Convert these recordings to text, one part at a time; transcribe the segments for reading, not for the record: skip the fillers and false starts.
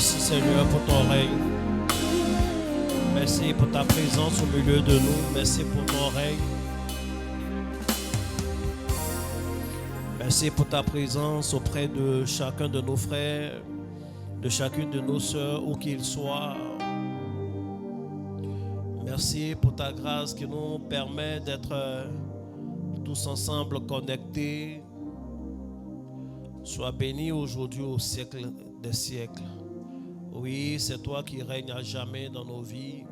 Merci Seigneur pour ton règne. Merci pour ta présence au milieu de nous. Merci pour ton règne. Merci pour ta présence auprès de chacun de nos frères, de chacune de nos sœurs, où qu'ils soient. Merci pour ta grâce qui nous permet d'être tous ensemble connectés. Sois béni aujourd'hui au siècle des siècles. Oui, c'est toi qui règnes à jamais dans nos vies.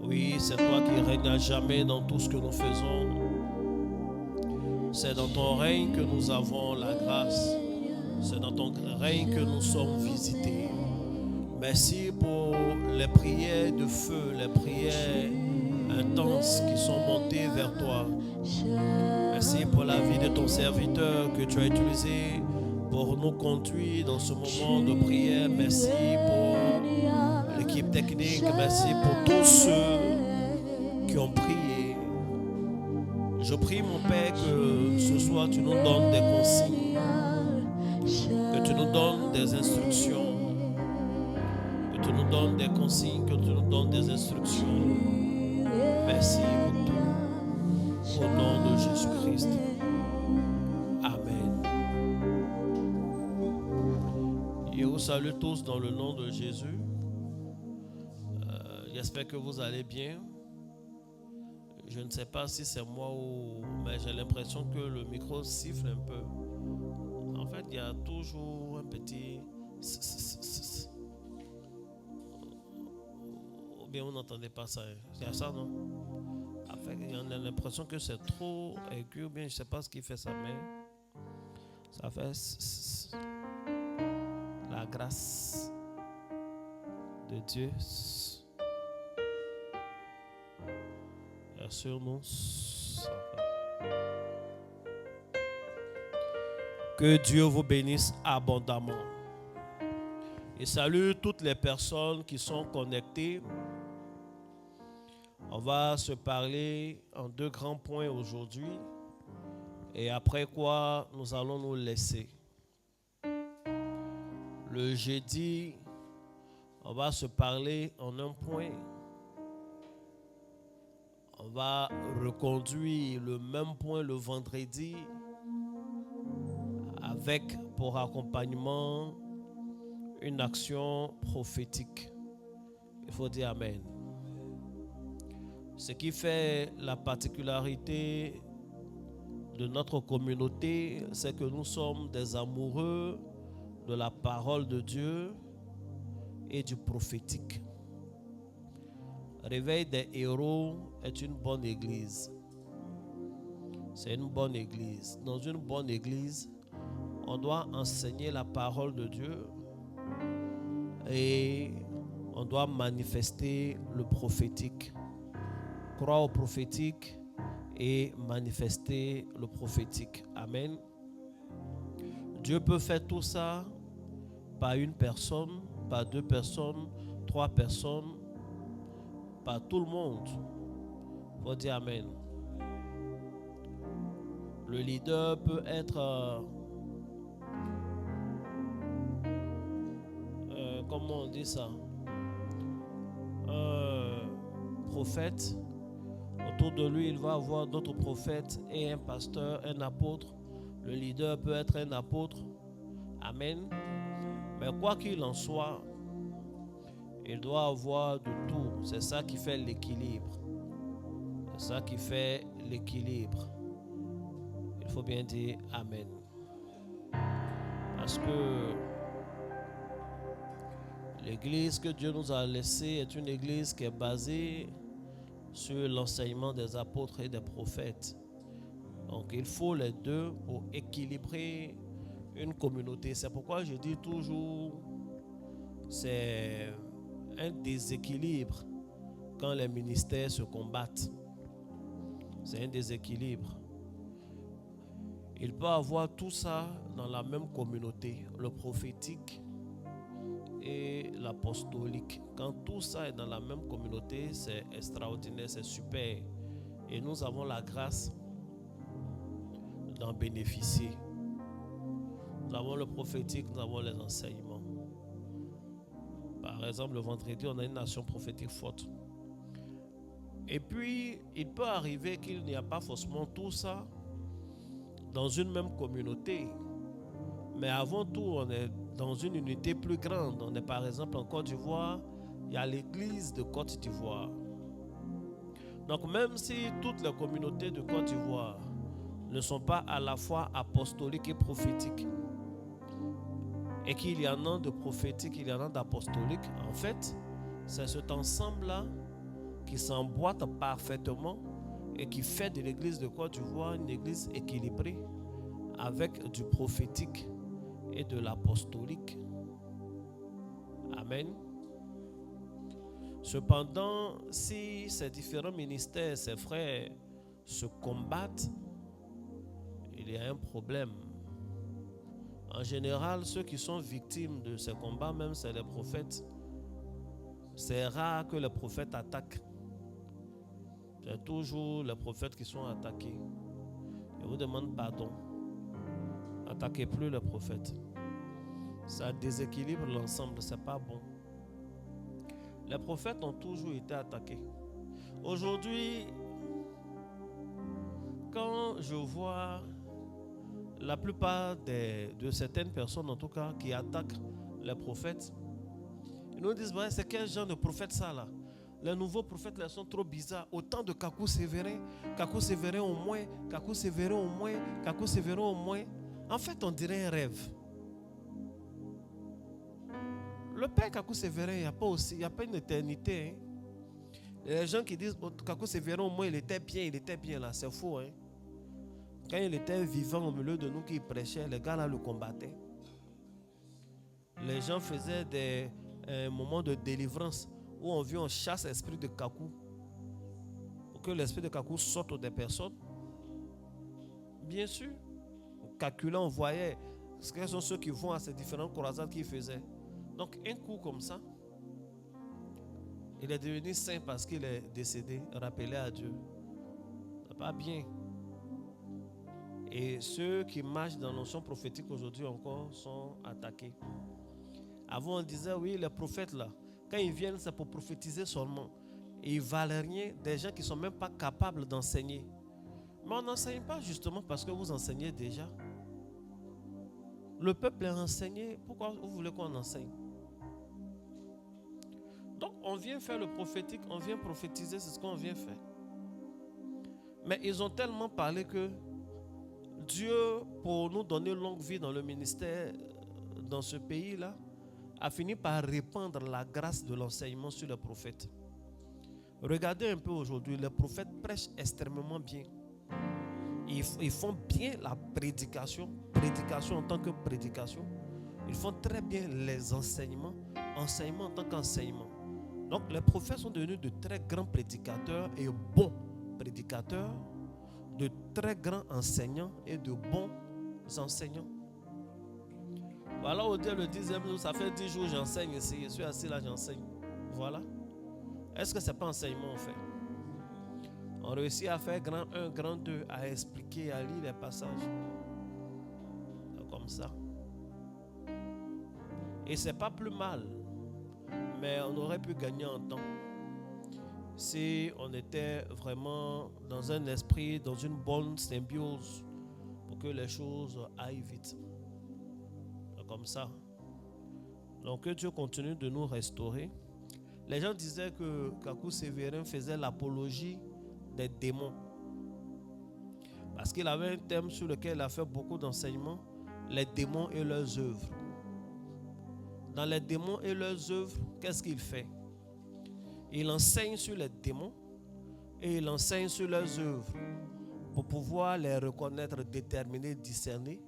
Oui, c'est toi qui règnes à jamais dans tout ce que nous faisons. C'est dans ton règne que nous avons la grâce. C'est dans ton règne que nous sommes visités. Merci pour les prières de feu, les prières intenses qui sont montées vers toi. Merci pour la vie de ton serviteur que tu as utilisé pour nous conduire dans ce moment de prière. Merci pour l'équipe technique. Merci pour tous ceux qui ont prié. Je prie, mon Père, que ce soir tu nous donnes des consignes, que tu nous donnes des instructions, que tu nous donnes des consignes, que tu nous donnes des instructions. Merci pour tout. Au nom de Jésus-Christ. Amen. Je vous salue tous dans le nom de Jésus. J'espère que vous allez bien. Je ne sais pas si c'est moi mais j'ai l'impression que le micro siffle un peu. En fait, il y a toujours un petit... Ou bien vous n'entendez pas ça. Il y a ça, non? En fait, il y a l'impression que c'est trop aigu, ou bien je ne sais pas ce qui fait ça, mais ça fait la grâce de Dieu est sur nous. Que Dieu vous bénisse abondamment. Et salue toutes les personnes qui sont connectées. On va se parler en deux grands points aujourd'hui. Et après quoi, nous allons nous laisser. Le jeudi, on va se parler en un point. On va reconduire le même point le vendredi avec pour accompagnement une action prophétique. Il faut dire Amen. Ce qui fait la particularité de notre communauté, c'est que nous sommes des amoureux de la parole de Dieu et du prophétique. Réveil des héros est une bonne église. C'est une bonne église. Dans une bonne église, on doit enseigner la parole de Dieu et on doit manifester le prophétique. croire au prophétique et manifester le prophétique. Amen. Dieu peut faire tout ça par une personne, par 2 personnes, 3 personnes, par tout le monde. Il faut dire Amen. Le leader peut être, comment on dit ça, un prophète. Autour de lui, il va avoir d'autres prophètes et un pasteur, un apôtre. Le leader peut être un apôtre. Amen. Mais quoi qu'il en soit, il doit avoir de tout. C'est ça qui fait l'équilibre. C'est ça qui fait l'équilibre. Il faut bien dire Amen. Parce que l'église que Dieu nous a laissée est une église qui est basée sur l'enseignement des apôtres et des prophètes. Donc il faut les deux pour équilibrer une communauté. C'est pourquoi je dis toujours, c'est un déséquilibre quand les ministères se combattent. C'est un déséquilibre. Il peut y avoir tout ça dans la même communauté, le prophétique et l'apostolique. Quand tout ça est dans la même communauté, c'est extraordinaire, c'est super. Et nous avons la grâce d'en bénéficier. Nous avons le prophétique, nous avons les enseignements. Par exemple, le vendredi, on a une nation prophétique forte. Et puis, il peut arriver qu'il n'y a pas forcément tout ça dans une même communauté. Mais avant tout, on est dans une unité plus grande. On est par exemple en Côte d'Ivoire, il y a l'église de Côte d'Ivoire. Donc même si toutes les communautés de Côte d'Ivoire ne sont pas à la fois apostoliques et prophétiques, et qu'il y en a de prophétiques, il y en a d'apostoliques, en fait, c'est cet ensemble-là qui s'emboîte parfaitement et qui fait de l'église de Côte d'Ivoire une église équilibrée avec du prophétique et de l'apostolique. Amen. Cependant, si ces différents ministères, ces frères se combattent, il y a un problème. En général, ceux qui sont victimes de ces combats, même c'est les prophètes. C'est rare que les prophètes attaquent. C'est toujours les prophètes qui sont attaqués. Je vous demande pardon. Attaquez plus les prophètes. Ça déséquilibre l'ensemble, c'est pas bon. Les prophètes ont toujours été attaqués. Aujourd'hui, quand je vois la plupart de certaines personnes, en tout cas, qui attaquent les prophètes, ils nous disent, ouais, c'est quel genre de prophète ça là? Les nouveaux prophètes là sont trop bizarres. Autant de Kakou Sévérin au moins, Kakou Sévérin au moins, Kakou Sévérin au moins. En fait, on dirait un rêve. Le père Kakou Sévérin, il n'y a pas une éternité. Hein. Les gens qui disent, oh, Kakou Sévérin au moins, il était bien là, c'est faux. Hein. Quand il était vivant au milieu de nous qui prêchait, les gars là le combattaient. Les gens faisaient des moments de délivrance où on chasse l'esprit de Kakou pour que l'esprit de Kakou sorte des personnes. Bien sûr, calculant, on voyait quels sont ceux qui vont à ces différentes croisades qu'il faisait. Donc un coup comme ça, il est devenu saint parce qu'il est décédé, rappelé à Dieu. C'est pas bien. Et ceux qui marchent dans l'onction prophétique aujourd'hui encore sont attaqués. Avant on disait oui, les prophètes là, quand ils viennent c'est pour prophétiser seulement. Et ils valent rien, des gens qui ne sont même pas capables d'enseigner. Mais on n'enseigne pas justement parce que vous enseignez déjà. Le peuple est enseigné, pourquoi vous voulez qu'on enseigne? Donc on vient faire le prophétique, on vient prophétiser, c'est ce qu'on vient faire. Mais ils ont tellement parlé que Dieu, pour nous donner longue vie dans le ministère, dans ce pays-là, a fini par répandre la grâce de l'enseignement sur les prophètes. Regardez un peu aujourd'hui, les prophètes prêchent extrêmement bien. Ils font bien la prédication en tant que prédication. Ils font très bien les enseignements en tant qu'enseignement. Donc les prophètes sont devenus de très grands prédicateurs et bons prédicateurs, de très grands enseignants et de bons enseignants. Voilà, au dire le 10e jour, ça fait 10 jours que j'enseigne ici. Je suis assis là, j'enseigne. Voilà. Est-ce que ce n'est pas enseignement en fait? On réussit à faire grand 1, grand 2, à expliquer, à lire les passages. Comme ça. Et c'est pas plus mal. Mais on aurait pu gagner en temps si on était vraiment dans un esprit, dans une bonne symbiose pour que les choses aillent vite. Comme ça. Donc que Dieu continue de nous restaurer. Les gens disaient que Kakou Sévérin faisait l'apologie des démons. Parce qu'il avait un thème sur lequel il a fait beaucoup d'enseignements, les démons et leurs œuvres. Dans les démons et leurs œuvres, qu'est-ce qu'il fait? Il enseigne sur les démons et il enseigne sur leurs œuvres pour pouvoir les reconnaître, déterminer, discerner.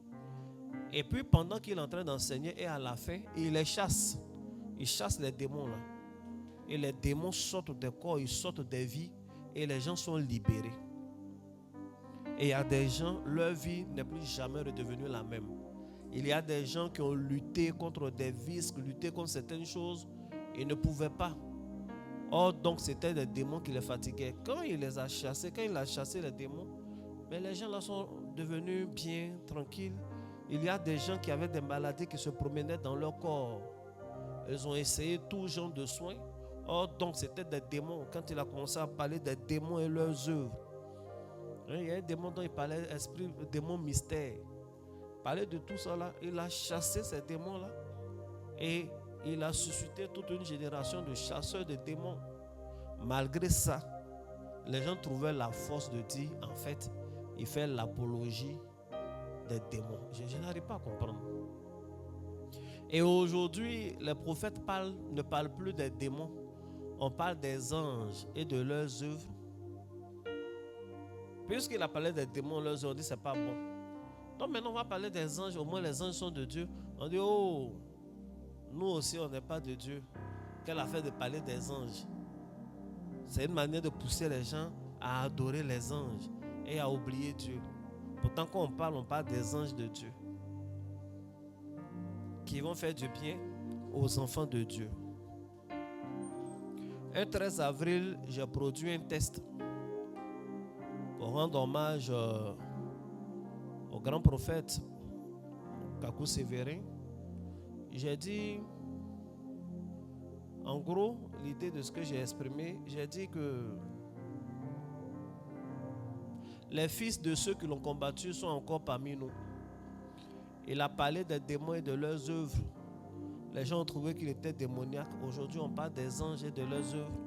Et puis pendant qu'il est en train d'enseigner et à la fin, il les chasse. Il chasse les démons là. Et les démons sortent des corps, ils sortent des vies et les gens sont libérés. Et il y a des gens, leur vie n'est plus jamais redevenue la même. Il y a des gens qui ont lutté contre des vices, lutté contre certaines choses et ne pouvaient pas. Or, donc, c'était des démons qui les fatiguaient. Quand il les a chassés, quand il a chassé les démons, mais les gens là sont devenus bien, tranquilles. Il y a des gens qui avaient des maladies qui se promenaient dans leur corps. Ils ont essayé tout genre de soins. Or, donc, c'était des démons. Quand il a commencé à parler des démons et leurs œuvres, il y a un démon dont il parlait, esprit, démon mystère. Il parlait de tout ça là. Il a chassé ces démons là. Et il a suscité toute une génération de chasseurs de démons. Malgré ça, les gens trouvaient la force de dire, en fait, il fait l'apologie des démons. Je n'arrive pas à comprendre. Et aujourd'hui, les prophètes ne parlent plus des démons. On parle des anges et de leurs œuvres. Puisqu'il a parlé des démons, leurs œuvres, on dit c'est pas bon. Donc maintenant, on va parler des anges. Au moins, les anges sont de Dieu. On dit, oh, nous aussi, on n'est pas de Dieu. Quelle affaire de parler des anges? C'est une manière de pousser les gens à adorer les anges et à oublier Dieu. Pourtant, quand on parle des anges de Dieu qui vont faire du bien aux enfants de Dieu. Un 13 avril, j'ai produit un test pour rendre hommage au grand prophète Kakou Sévérin. J'ai dit, en gros, l'idée de ce que j'ai exprimé, j'ai dit que les fils de ceux qui l'ont combattu sont encore parmi nous. Il a parlé des démons et de leurs œuvres. Les gens ont trouvé qu'il était démoniaque. Aujourd'hui, on parle des anges et de leurs œuvres.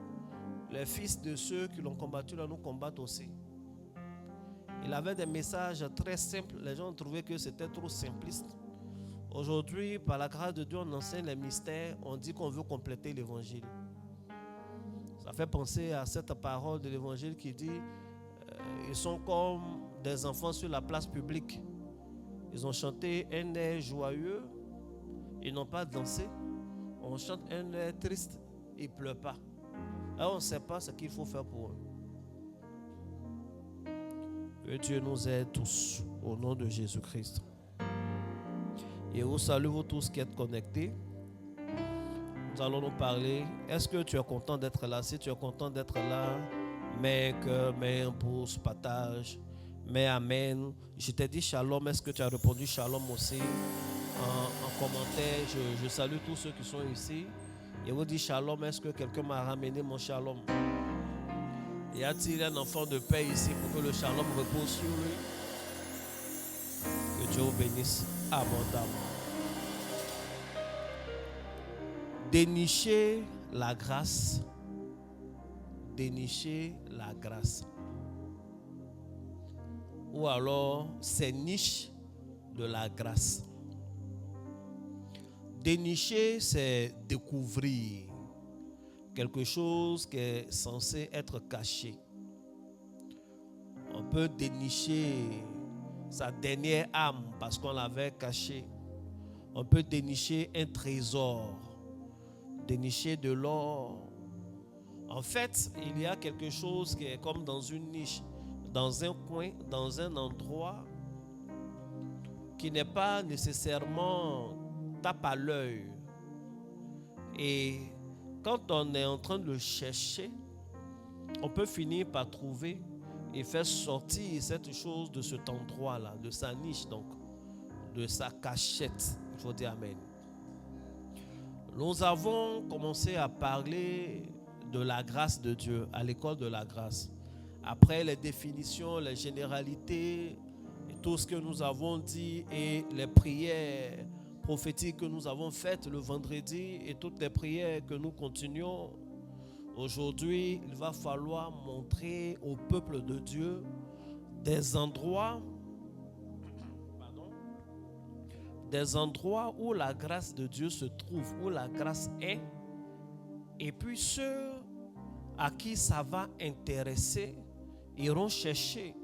Les fils de ceux qui l'ont combattu là nous combattent aussi. Il avait des messages très simples. Les gens ont trouvé que c'était trop simpliste. Aujourd'hui, par la grâce de Dieu, on enseigne les mystères. On dit qu'on veut compléter l'évangile. Ça fait penser à cette parole de l'évangile qui dit ils sont comme des enfants sur la place publique. Ils ont chanté un air joyeux. Ils n'ont pas dansé. On chante un air triste. Ils ne pleurent pas. Alors on ne sait pas ce qu'il faut faire pour eux. Que Dieu nous aide tous au nom de Jésus-Christ. Et vous saluez vous tous qui êtes connectés. Nous allons nous parler. Est-ce que tu es content d'être là? Si tu es content d'être là, mets un cœur, mets un pouce, partage, mets amen. Je t'ai dit shalom. Est-ce que tu as répondu shalom aussi en commentaire? Je salue tous ceux qui sont ici. Et vous dites shalom. Est-ce que quelqu'un m'a ramené mon shalom? Y a-t-il un enfant de paix ici pour que le shalom repose sur lui? Que Dieu vous bénisse abondamment. Dénicher la grâce. Dénicher la grâce. Ou alors ces niches de la grâce. Dénicher, c'est découvrir quelque chose qui est censé être caché. On peut dénicher sa dernière âme parce qu'on l'avait cachée. On peut dénicher un trésor, dénicher de l'or, En fait, il y a quelque chose qui est comme dans une niche, dans un coin, dans un endroit qui n'est pas nécessairement tape à l'œil. Et quand on est en train de le chercher, on peut finir par trouver et faire sortir cette chose de cet endroit-là, de sa niche, donc, de sa cachette. Il faut dire Amen. Nous avons commencé à parler de la grâce de Dieu à l'école de la grâce. Après les définitions, les généralités, et tout ce que nous avons dit et les prières prophétiques que nous avons faites le vendredi et toutes les prières que nous continuons, aujourd'hui, il va falloir montrer au peuple de Dieu des endroits où la grâce de Dieu se trouve, où la grâce est, et puis ceux à qui ça va intéresser iront chercher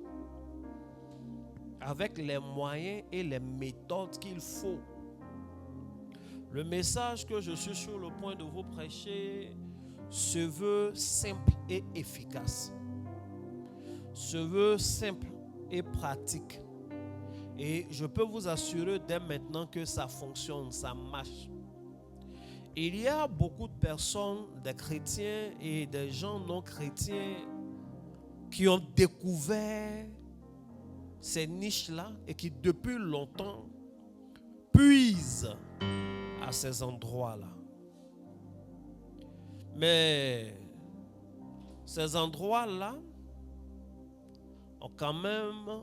avec les moyens et les méthodes qu'il faut. Le message que je suis sur le point de vous prêcher se veut simple et efficace, se veut simple et pratique. Et je peux vous assurer dès maintenant que ça fonctionne, ça marche. Il y a beaucoup de personnes, des chrétiens et des gens non chrétiens qui ont découvert ces niches-là et qui depuis longtemps puisent à ces endroits-là. Mais ces endroits-là ont quand même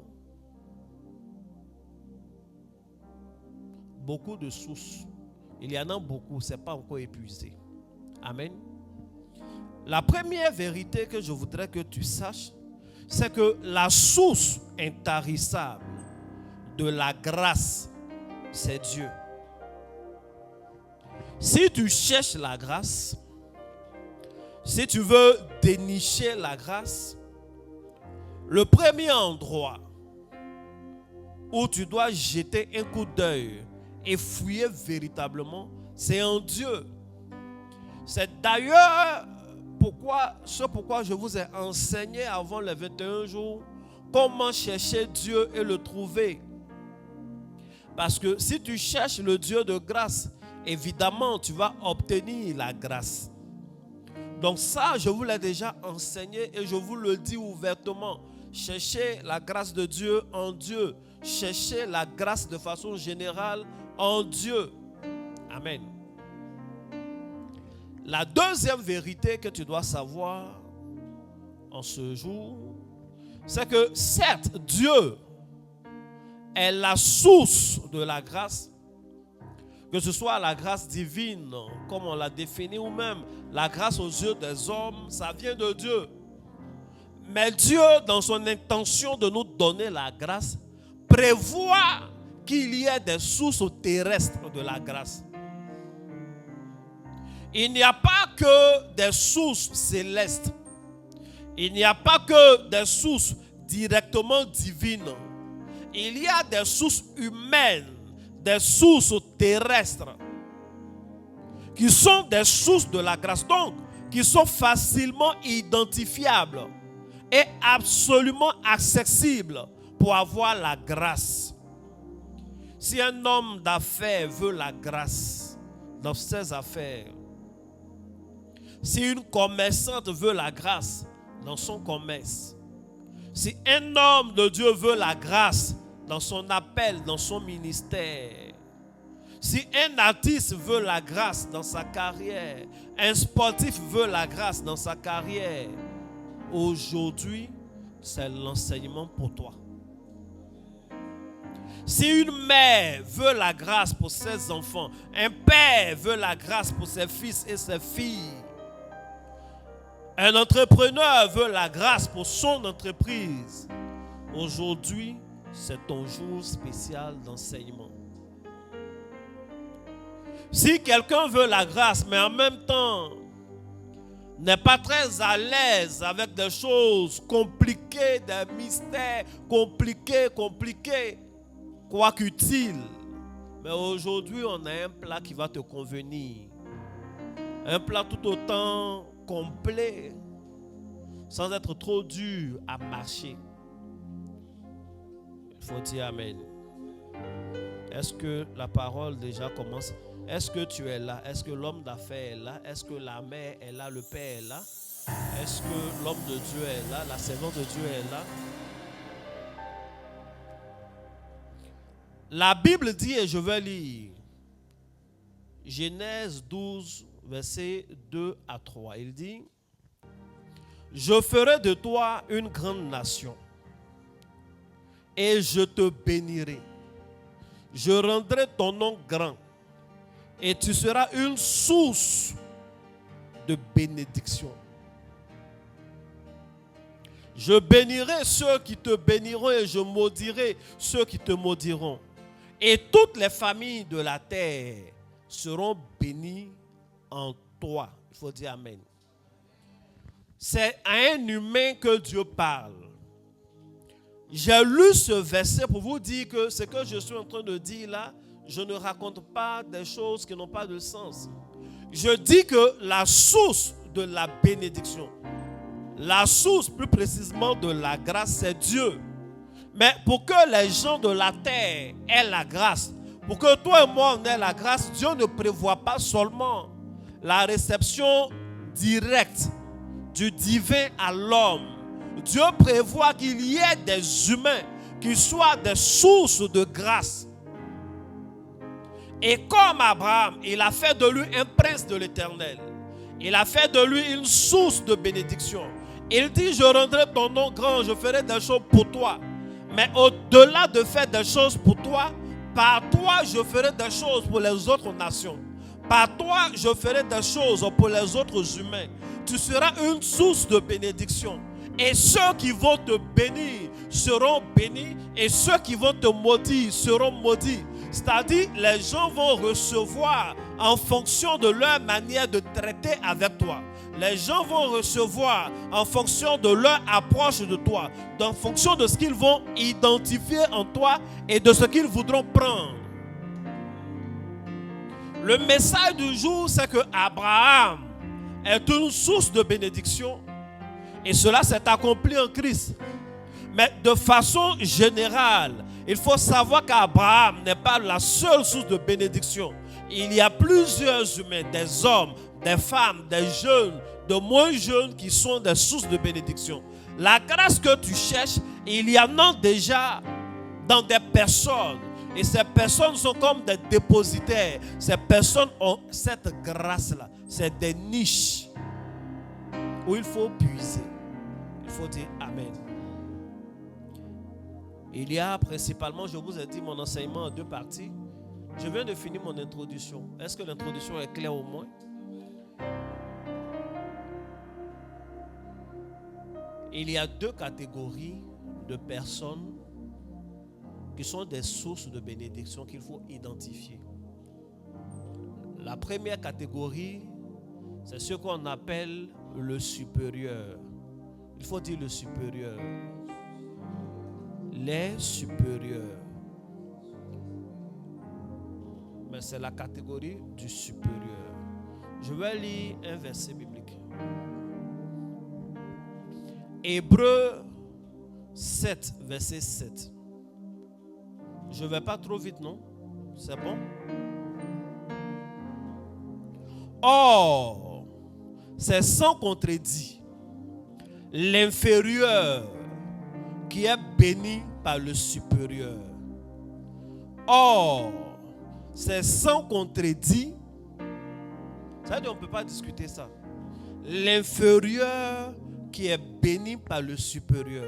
beaucoup de sources. Il y en a beaucoup, ce n'est pas encore épuisé. Amen. La première vérité que je voudrais que tu saches, c'est que la source intarissable de la grâce, c'est Dieu. Si tu cherches la grâce, si tu veux dénicher la grâce, le premier endroit où tu dois jeter un coup d'œil et fouiller véritablement, c'est en Dieu. C'est d'ailleurs pourquoi je vous ai enseigné avant les 21 jours comment chercher Dieu et le trouver. Parce que si tu cherches le Dieu de grâce, évidemment tu vas obtenir la grâce. Donc ça, je vous l'ai déjà enseigné et je vous le dis ouvertement. Cherchez la grâce de Dieu en Dieu. Cherchez la grâce de façon générale en Dieu. Amen. La deuxième vérité que tu dois savoir en ce jour, c'est que certes, Dieu est la source de la grâce, que ce soit la grâce divine, comme on l'a défini, ou même la grâce aux yeux des hommes, ça vient de Dieu. Mais Dieu, dans son intention de nous donner la grâce, prévoit qu'il y ait des sources terrestres de la grâce. Il n'y a pas que des sources célestes. Il n'y a pas que des sources directement divines. Il y a des sources humaines, des sources terrestres, qui sont des sources de la grâce, donc qui sont facilement identifiables et absolument accessibles pour avoir la grâce. Si un homme d'affaires veut la grâce dans ses affaires, si une commerçante veut la grâce dans son commerce, si un homme de Dieu veut la grâce dans son appel, dans son ministère, si un artiste veut la grâce dans sa carrière, un sportif veut la grâce dans sa carrière, aujourd'hui, c'est l'enseignement pour toi. Si une mère veut la grâce pour ses enfants, un père veut la grâce pour ses fils et ses filles, un entrepreneur veut la grâce pour son entreprise, aujourd'hui, c'est ton jour spécial d'enseignement. Si quelqu'un veut la grâce, mais en même temps n'est pas très à l'aise avec des choses compliquées, des mystères compliqués, quoi qu'utile, mais aujourd'hui on a un plat qui va te convenir. Un plat tout autant complet sans être trop dur à marcher. Il faut dire Amen. Est-ce que la parole déjà commence? Est-ce que tu es là? Est-ce que l'homme d'affaires est là? Est-ce que la mère est là? Le père est là? Est-ce que l'homme de Dieu est là? La servante de Dieu est là? La Bible dit, et je vais lire, Genèse 12, versets 2 à 3. Il dit, « Je ferai de toi une grande nation, et je te bénirai. Je rendrai ton nom grand, et tu seras une source de bénédiction. Je bénirai ceux qui te béniront, et je maudirai ceux qui te maudiront. Et toutes les familles de la terre seront bénies en toi. » Il faut dire Amen. C'est à un humain que Dieu parle. J'ai lu ce verset pour vous dire que ce que je suis en train de dire là, je ne raconte pas des choses qui n'ont pas de sens. Je dis que la source de la bénédiction, la source plus précisément de la grâce, c'est Dieu. Mais pour que les gens de la terre aient la grâce, pour que toi et moi on ait la grâce, Dieu ne prévoit pas seulement la réception directe du divin à l'homme. Dieu prévoit qu'il y ait des humains qui soient des sources de grâce. Et comme Abraham, il a fait de lui un prince de l'Éternel. Il a fait de lui une source de bénédiction. Il dit, je rendrai ton nom grand, je ferai des choses pour toi. Mais au-delà de faire des choses pour toi, par toi, je ferai des choses pour les autres nations. Par toi, je ferai des choses pour les autres humains. Tu seras une source de bénédiction. Et ceux qui vont te bénir seront bénis. Et ceux qui vont te maudire seront maudits. C'est-à-dire, les gens vont recevoir en fonction de leur manière de traiter avec toi. Les gens vont recevoir en fonction de leur approche de toi, en fonction de ce qu'ils vont identifier en toi et de ce qu'ils voudront prendre. Le message du jour, c'est que Abraham est une source de bénédiction et cela s'est accompli en Christ. Mais de façon générale, il faut savoir qu'Abraham n'est pas la seule source de bénédiction. Il y a plusieurs humains, des hommes, des femmes, des jeunes, de moins jeunes qui sont des sources de bénédiction. La grâce que tu cherches, il y en a déjà dans des personnes. Et ces personnes sont comme des dépositaires. Ces personnes ont cette grâce-là. C'est des niches où il faut puiser. Il faut dire Amen. Il y a principalement, je vous ai dit mon enseignement en deux parties. Je viens de finir mon introduction. Est-ce que l'introduction est claire au moins? Il y a deux catégories de personnes qui sont des sources de bénédiction qu'il faut identifier. La première catégorie, c'est ce qu'on appelle le supérieur. Il faut dire le supérieur. Les supérieurs. Mais c'est la catégorie du supérieur. Je vais lire un verset biblique. Hébreux 7, verset 7. Je ne vais pas trop vite, non? C'est bon? Or, c'est sans contredit l'inférieur qui est béni par le supérieur. Or, c'est sans contredit. Ça veut dire qu'on ne peut pas discuter ça. L'inférieur qui est béni par le supérieur.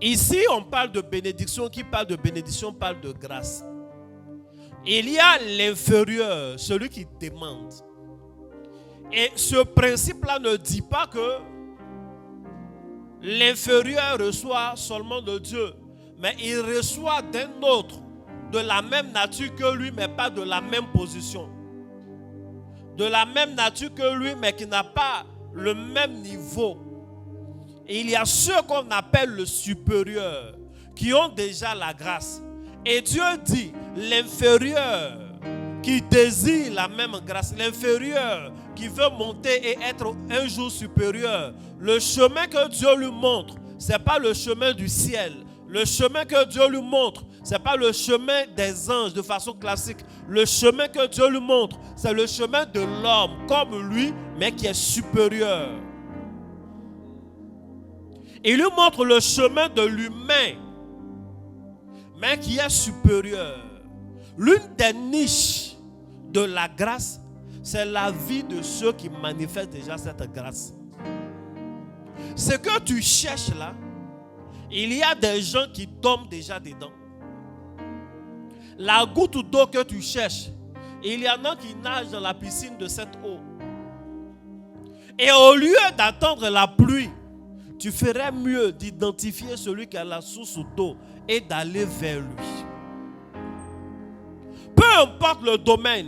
Ici, on parle de bénédiction. Qui parle de bénédiction parle de grâce. Il y a l'inférieur, celui qui demande. Et ce principe-là ne dit pas que l'inférieur reçoit seulement de Dieu, mais il reçoit d'un autre de la même nature que lui, mais pas de la même position. De la même nature que lui, mais qui n'a pas le même niveau. Et il y a ceux qu'on appelle le supérieur, qui ont déjà la grâce. Et Dieu dit, l'inférieur qui désire la même grâce, l'inférieur qui veut monter et être un jour supérieur, le chemin que Dieu lui montre, ce n'est pas le chemin du ciel. Le chemin que Dieu lui montre, ce n'est pas le chemin des anges de façon classique. Le chemin que Dieu lui montre, c'est le chemin de l'homme comme lui, mais qui est supérieur. Il lui montre le chemin de l'humain, mais qui est supérieur. L'une des niches de la grâce, c'est la vie de ceux qui manifestent déjà cette grâce. Ce que tu cherches là, il y a des gens qui tombent déjà dedans. La goutte d'eau que tu cherches, il y en a qui nagent dans la piscine de cette eau. Et au lieu d'attendre la pluie, tu ferais mieux d'identifier celui qui a la source d'eau et d'aller vers lui. Peu importe le domaine,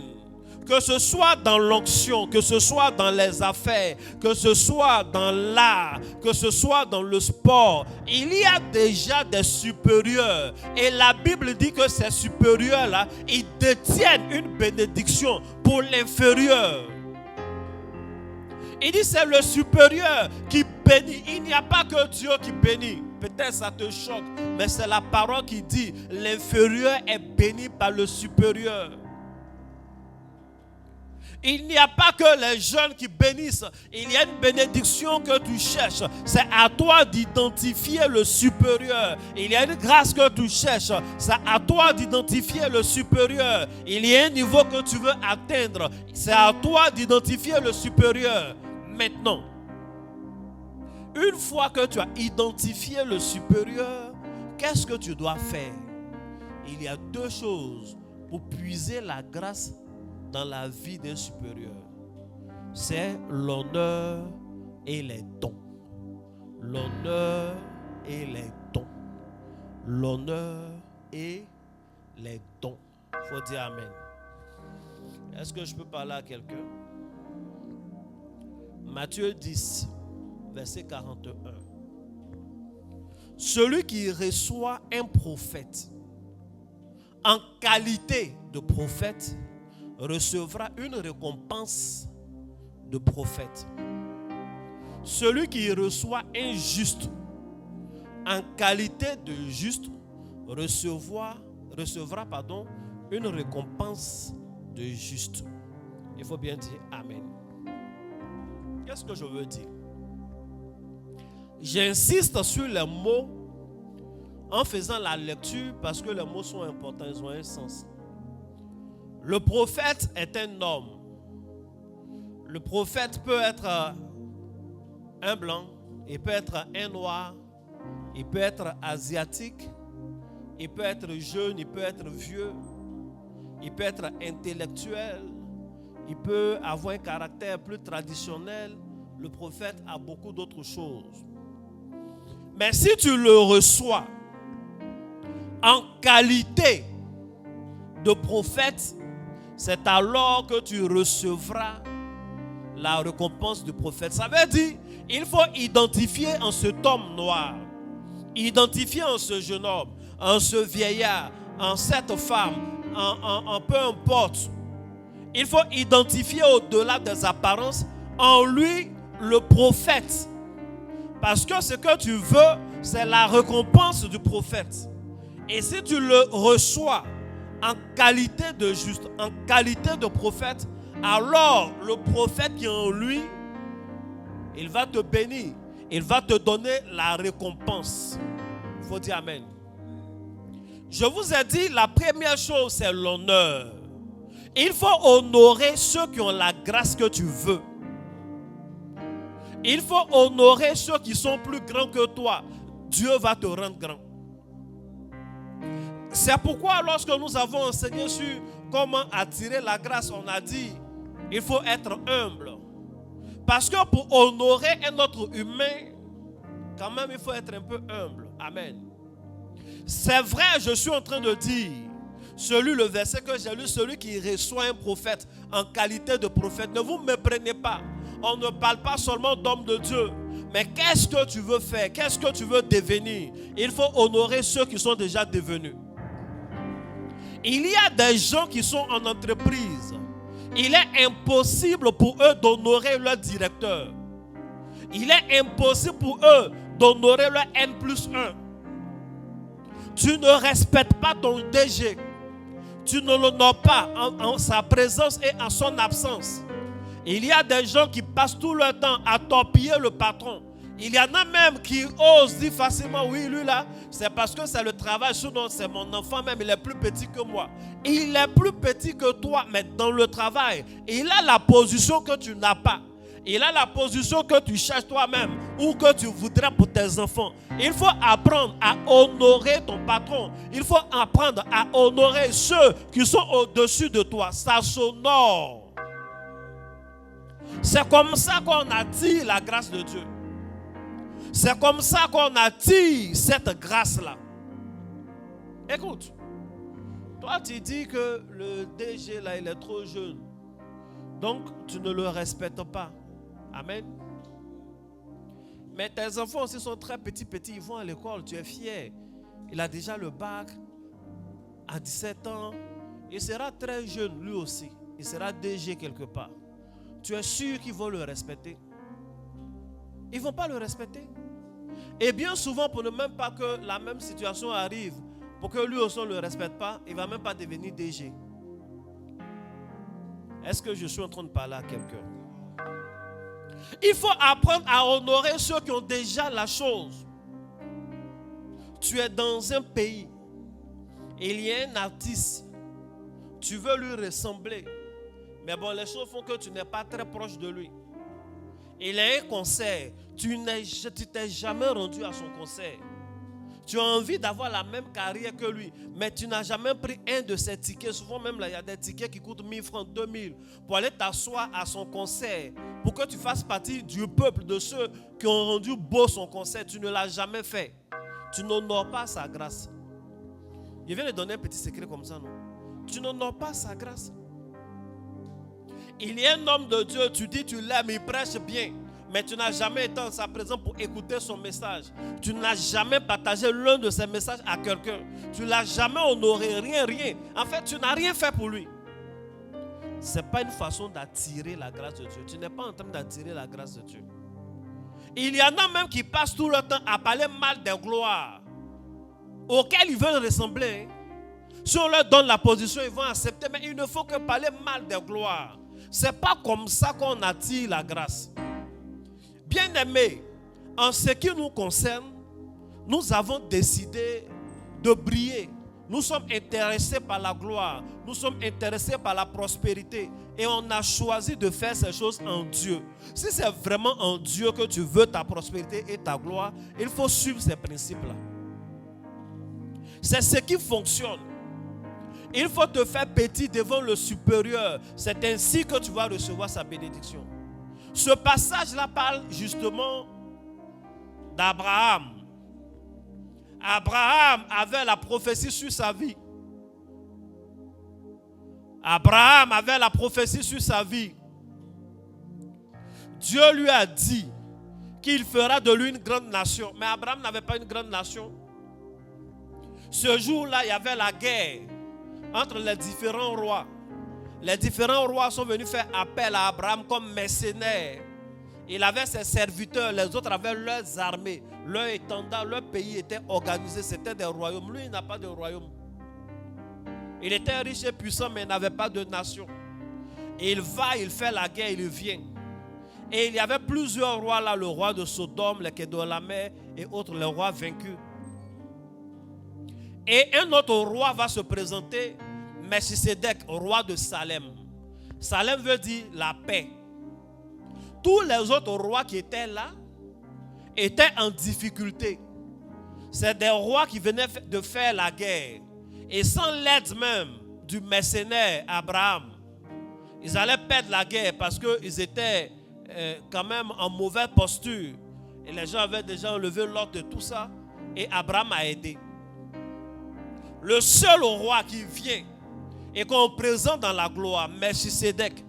que ce soit dans l'onction, que ce soit dans les affaires, que ce soit dans l'art, que ce soit dans le sport, il y a déjà des supérieurs. Et la Bible dit que ces supérieurs-là, ils détiennent une bénédiction pour l'inférieur. Il dit c'est le supérieur qui bénit. Il n'y a pas que Dieu qui bénit. Peut-être ça te choque, mais c'est la parole qui dit l'inférieur est béni par le supérieur. Il n'y a pas que les jeunes qui bénissent. Il y a une bénédiction que tu cherches. C'est à toi d'identifier le supérieur. Il y a une grâce que tu cherches. C'est à toi d'identifier le supérieur. Il y a un niveau que tu veux atteindre. C'est à toi d'identifier le supérieur. Maintenant, une fois que tu as identifié le supérieur, qu'est-ce que tu dois faire? Il y a deux choses pour puiser la grâce dans la vie d'un supérieur. C'est l'honneur et les dons. L'honneur et les dons. L'honneur et les dons. Il faut dire amen. Est-ce que je peux parler à quelqu'un? Matthieu 10, verset 41. Celui qui reçoit un prophète en qualité de prophète recevra une récompense de prophète. Celui qui reçoit un juste en qualité de juste recevra une récompense de juste. Il faut bien dire amen. Qu'est-ce que je veux dire? J'insiste sur les mots en faisant la lecture parce que les mots sont importants, ils ont un sens. Le prophète est un homme. Le prophète peut être un blanc, il peut être un noir, il peut être asiatique, il peut être jeune, il peut être vieux, il peut être intellectuel, il peut avoir un caractère plus traditionnel. Le prophète a beaucoup d'autres choses. Mais si tu le reçois en qualité de prophète, c'est alors que tu recevras la récompense du prophète. Ça veut dire, il faut identifier en cet homme noir, identifier en ce jeune homme, en ce vieillard, en cette femme, en peu importe. Il faut identifier au-delà des apparences en lui le prophète. Parce que ce que tu veux, c'est la récompense du prophète. Et si tu le reçois en qualité de juste, en qualité de prophète, alors le prophète qui est en lui, il va te bénir. Il va te donner la récompense. Il faut dire amen. Je vous ai dit, la première chose, c'est l'honneur. Il faut honorer ceux qui ont la grâce que tu veux. Il faut honorer ceux qui sont plus grands que toi. Dieu va te rendre grand. C'est pourquoi lorsque nous avons enseigné sur comment attirer la grâce, on a dit il faut être humble. Parce que pour honorer un autre humain, quand même il faut être un peu humble. Amen. C'est vrai, je suis en train de dire, le verset que j'ai lu, celui qui reçoit un prophète en qualité de prophète, ne vous méprenez pas. On ne parle pas seulement d'homme de Dieu. Mais qu'est-ce que tu veux faire? Qu'est-ce que tu veux devenir? Il faut honorer ceux qui sont déjà devenus. Il y a des gens qui sont en entreprise. Il est impossible pour eux d'honorer leur directeur. Il est impossible pour eux d'honorer leur N+1. Tu ne respectes pas ton DG. Tu ne l'honores pas en sa présence et en son absence. Il y a des gens qui passent tout leur temps à torpiller le patron. Il y en a même qui osent dire facilement, oui, lui là, c'est parce que c'est le travail, sinon c'est mon enfant même, il est plus petit que moi. Il est plus petit que toi, mais dans le travail, il a la position que tu n'as pas. Il a la position que tu cherches toi-même ou que tu voudrais pour tes enfants. Il faut apprendre à honorer ton patron. Il faut apprendre à honorer ceux qui sont au-dessus de toi. Ça s'honore. C'est comme ça qu'on attire la grâce de Dieu. C'est comme ça qu'on attire cette grâce-là. Écoute, toi tu dis que le DG là, il est trop jeune. Donc tu ne le respectes pas. Amen. Mais tes enfants aussi sont très petits, ils vont à l'école, tu es fier. Il a déjà le bac à 17 ans. Il sera très jeune lui aussi. Il sera DG quelque part. Tu es sûr qu'ils vont le respecter? Ils ne vont pas le respecter. Et bien souvent, pour ne même pas que la même situation arrive, pour que lui aussi ne le respecte pas, il ne va même pas devenir DG. Est-ce que je suis en train de parler à quelqu'un? Il faut apprendre à honorer ceux qui ont déjà la chose. Tu es dans un pays, il y a un artiste, tu veux lui ressembler, mais bon, les choses font que tu n'es pas très proche de lui. Il a un concert, tu t'es jamais rendu à son concert. Tu as envie d'avoir la même carrière que lui, mais tu n'as jamais pris un de ses tickets. Souvent même là, il y a des tickets qui coûtent 1000 francs, 2000 pour aller t'asseoir à son concert, pour que tu fasses partie du peuple de ceux qui ont rendu beau son concert. Tu ne l'as jamais fait. Tu n'honores pas sa grâce. Je viens de donner un petit secret comme ça, non? Tu n'honores pas sa grâce. Il y a un homme de Dieu, tu dis tu l'aimes, il prêche bien, mais tu n'as jamais été en sa présence pour écouter son message. Tu n'as jamais partagé l'un de ses messages à quelqu'un. Tu ne l'as jamais honoré, rien. En fait, tu n'as rien fait pour lui. Ce n'est pas une façon d'attirer la grâce de Dieu. Tu n'es pas en train d'attirer la grâce de Dieu. Il y en a même qui passent tout le temps à parler mal des gloires auxquelles ils veulent ressembler. Si on leur donne la position, ils vont accepter, mais il ne faut que parler mal des gloires. Ce n'est pas comme ça qu'on attire la grâce. Bien-aimés, en ce qui nous concerne, nous avons décidé de briller. Nous sommes intéressés par la gloire. Nous sommes intéressés par la prospérité. Et on a choisi de faire ces choses en Dieu. Si c'est vraiment en Dieu que tu veux ta prospérité et ta gloire, il faut suivre ces principes-là. C'est ce qui fonctionne. Il faut te faire petit devant le supérieur. C'est ainsi que tu vas recevoir sa bénédiction. Ce passage-là parle justement d'Abraham. Abraham avait la prophétie sur sa vie. Abraham avait la prophétie sur sa vie. Dieu lui a dit qu'il fera de lui une grande nation. Mais Abraham n'avait pas une grande nation. Ce jour-là, il y avait la guerre entre les différents rois. Les différents rois sont venus faire appel à Abraham comme mercenaire. Il avait ses serviteurs, les autres avaient leurs armées, leur étendard, leur pays était organisé, c'était des royaumes. Lui, il n'a pas de royaume. Il était riche et puissant, mais il n'avait pas de nation. Et il va, il fait la guerre, il vient. Et il y avait plusieurs rois là, le roi de Sodome, les Kédolamais et autres, les rois vaincus. Et un autre roi va se présenter, Melchisedec, roi de Salem. Salem veut dire la paix. Tous les autres rois qui étaient là étaient en difficulté. C'est des rois qui venaient de faire la guerre. Et sans l'aide même du mercenaire Abraham, ils allaient perdre la guerre parce qu'ils étaient quand même en mauvaise posture. Et les gens avaient déjà enlevé l'ordre de tout ça. Et Abraham a aidé. Le seul roi qui vient et qu'on présente dans la gloire, Melchisedec,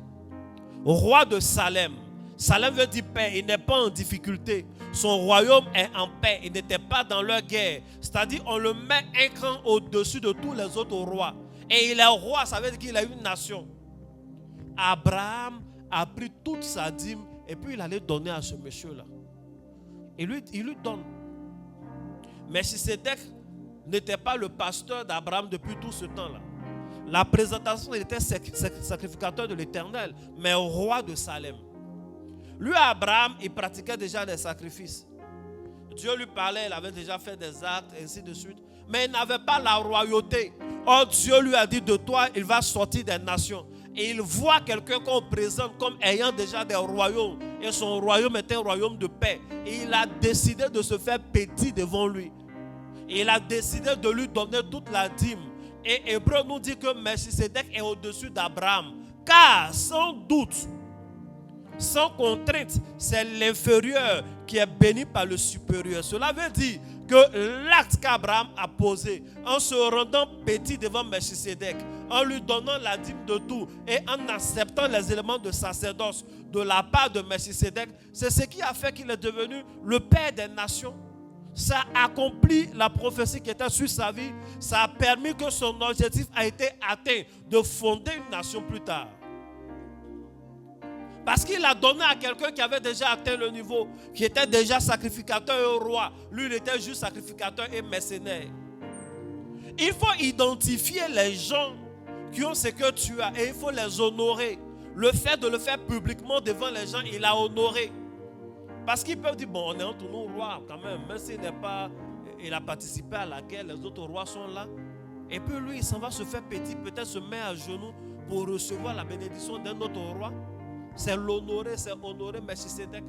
roi de Salem. Salem veut dire paix, il n'est pas en difficulté. Son royaume est en paix, il n'était pas dans leur guerre. C'est-à-dire on le met un cran au-dessus de tous les autres rois. Et il est roi, ça veut dire qu'il a une nation. Abraham a pris toute sa dîme et puis il allait donner à ce monsieur-là. Et lui, il lui donne. Melchisedec n'était pas le pasteur d'Abraham depuis tout ce temps-là. La présentation, il était sacrificateur de l'Éternel, mais roi de Salem. Lui, Abraham, il pratiquait déjà des sacrifices. Dieu lui parlait, il avait déjà fait des actes, et ainsi de suite. Mais il n'avait pas la royauté. Or, Dieu lui a dit, de toi, il va sortir des nations. Et il voit quelqu'un qu'on présente comme ayant déjà des royaumes. Et son royaume était un royaume de paix. Et il a décidé de se faire petit devant lui. Et il a décidé de lui donner toute la dîme. Et Hébreu nous dit que Melchisedec est au-dessus d'Abraham. Car, sans doute, sans contrainte, c'est l'inférieur qui est béni par le supérieur. Cela veut dire que l'acte qu'Abraham a posé en se rendant petit devant Melchisedec, en lui donnant la dîme de tout et en acceptant les éléments de sacerdoce de la part de Melchisedec, c'est ce qui a fait qu'il est devenu le père des nations. Ça a accompli la prophétie qui était sur sa vie. Ça a permis que son objectif a été atteint de fonder une nation plus tard. Parce qu'il a donné à quelqu'un qui avait déjà atteint le niveau, qui était déjà sacrificateur et roi. Lui, il était juste sacrificateur et mercenaire. Il faut identifier les gens qui ont ce que tu as et il faut les honorer. Le fait de le faire publiquement devant les gens, il a honoré. Parce qu'ils peuvent dire, bon, on est entre nous rois quand même, même s'il n'est pas, il a participé à la guerre, les autres rois sont là. Et puis lui, il s'en va se faire petit, peut-être se met à genoux pour recevoir la bénédiction d'un autre roi. C'est l'honorer, c'est honorer Melchisedec.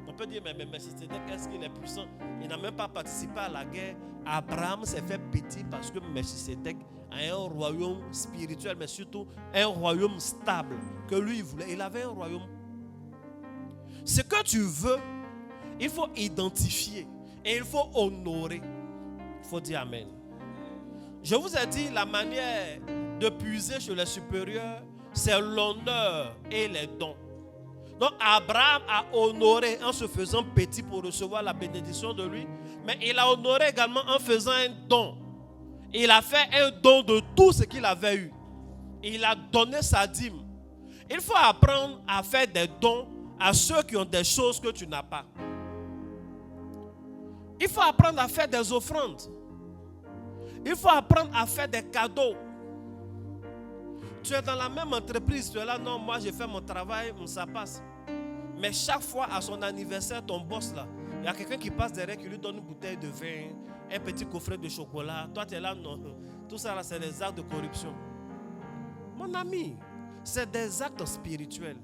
On peut dire, mais Melchisedec, est-ce qu'il est puissant? Il n'a même pas participé à la guerre. Abraham s'est fait petit parce que Melchisedec a un royaume spirituel, mais surtout un royaume stable que lui voulait. Il avait un royaume. Ce que tu veux, il faut identifier et il faut honorer. Il faut dire Amen. Je vous ai dit, la manière de puiser chez les supérieurs, c'est l'honneur et les dons. Donc Abraham a honoré en se faisant petit pour recevoir la bénédiction de lui, mais il a honoré également en faisant un don. Il a fait un don de tout ce qu'il avait eu. Il a donné sa dîme. Il faut apprendre à faire des dons à ceux qui ont des choses que tu n'as pas. Il faut apprendre à faire des offrandes. Il faut apprendre à faire des cadeaux. Tu es dans la même entreprise, tu es là, non, moi j'ai fait mon travail, ça passe. Mais chaque fois à son anniversaire, ton boss là, il y a quelqu'un qui passe derrière qui lui donne une bouteille de vin, un petit coffret de chocolat. Toi tu es là, non. Tout ça là, c'est des actes de corruption. Mon ami, c'est des actes spirituels.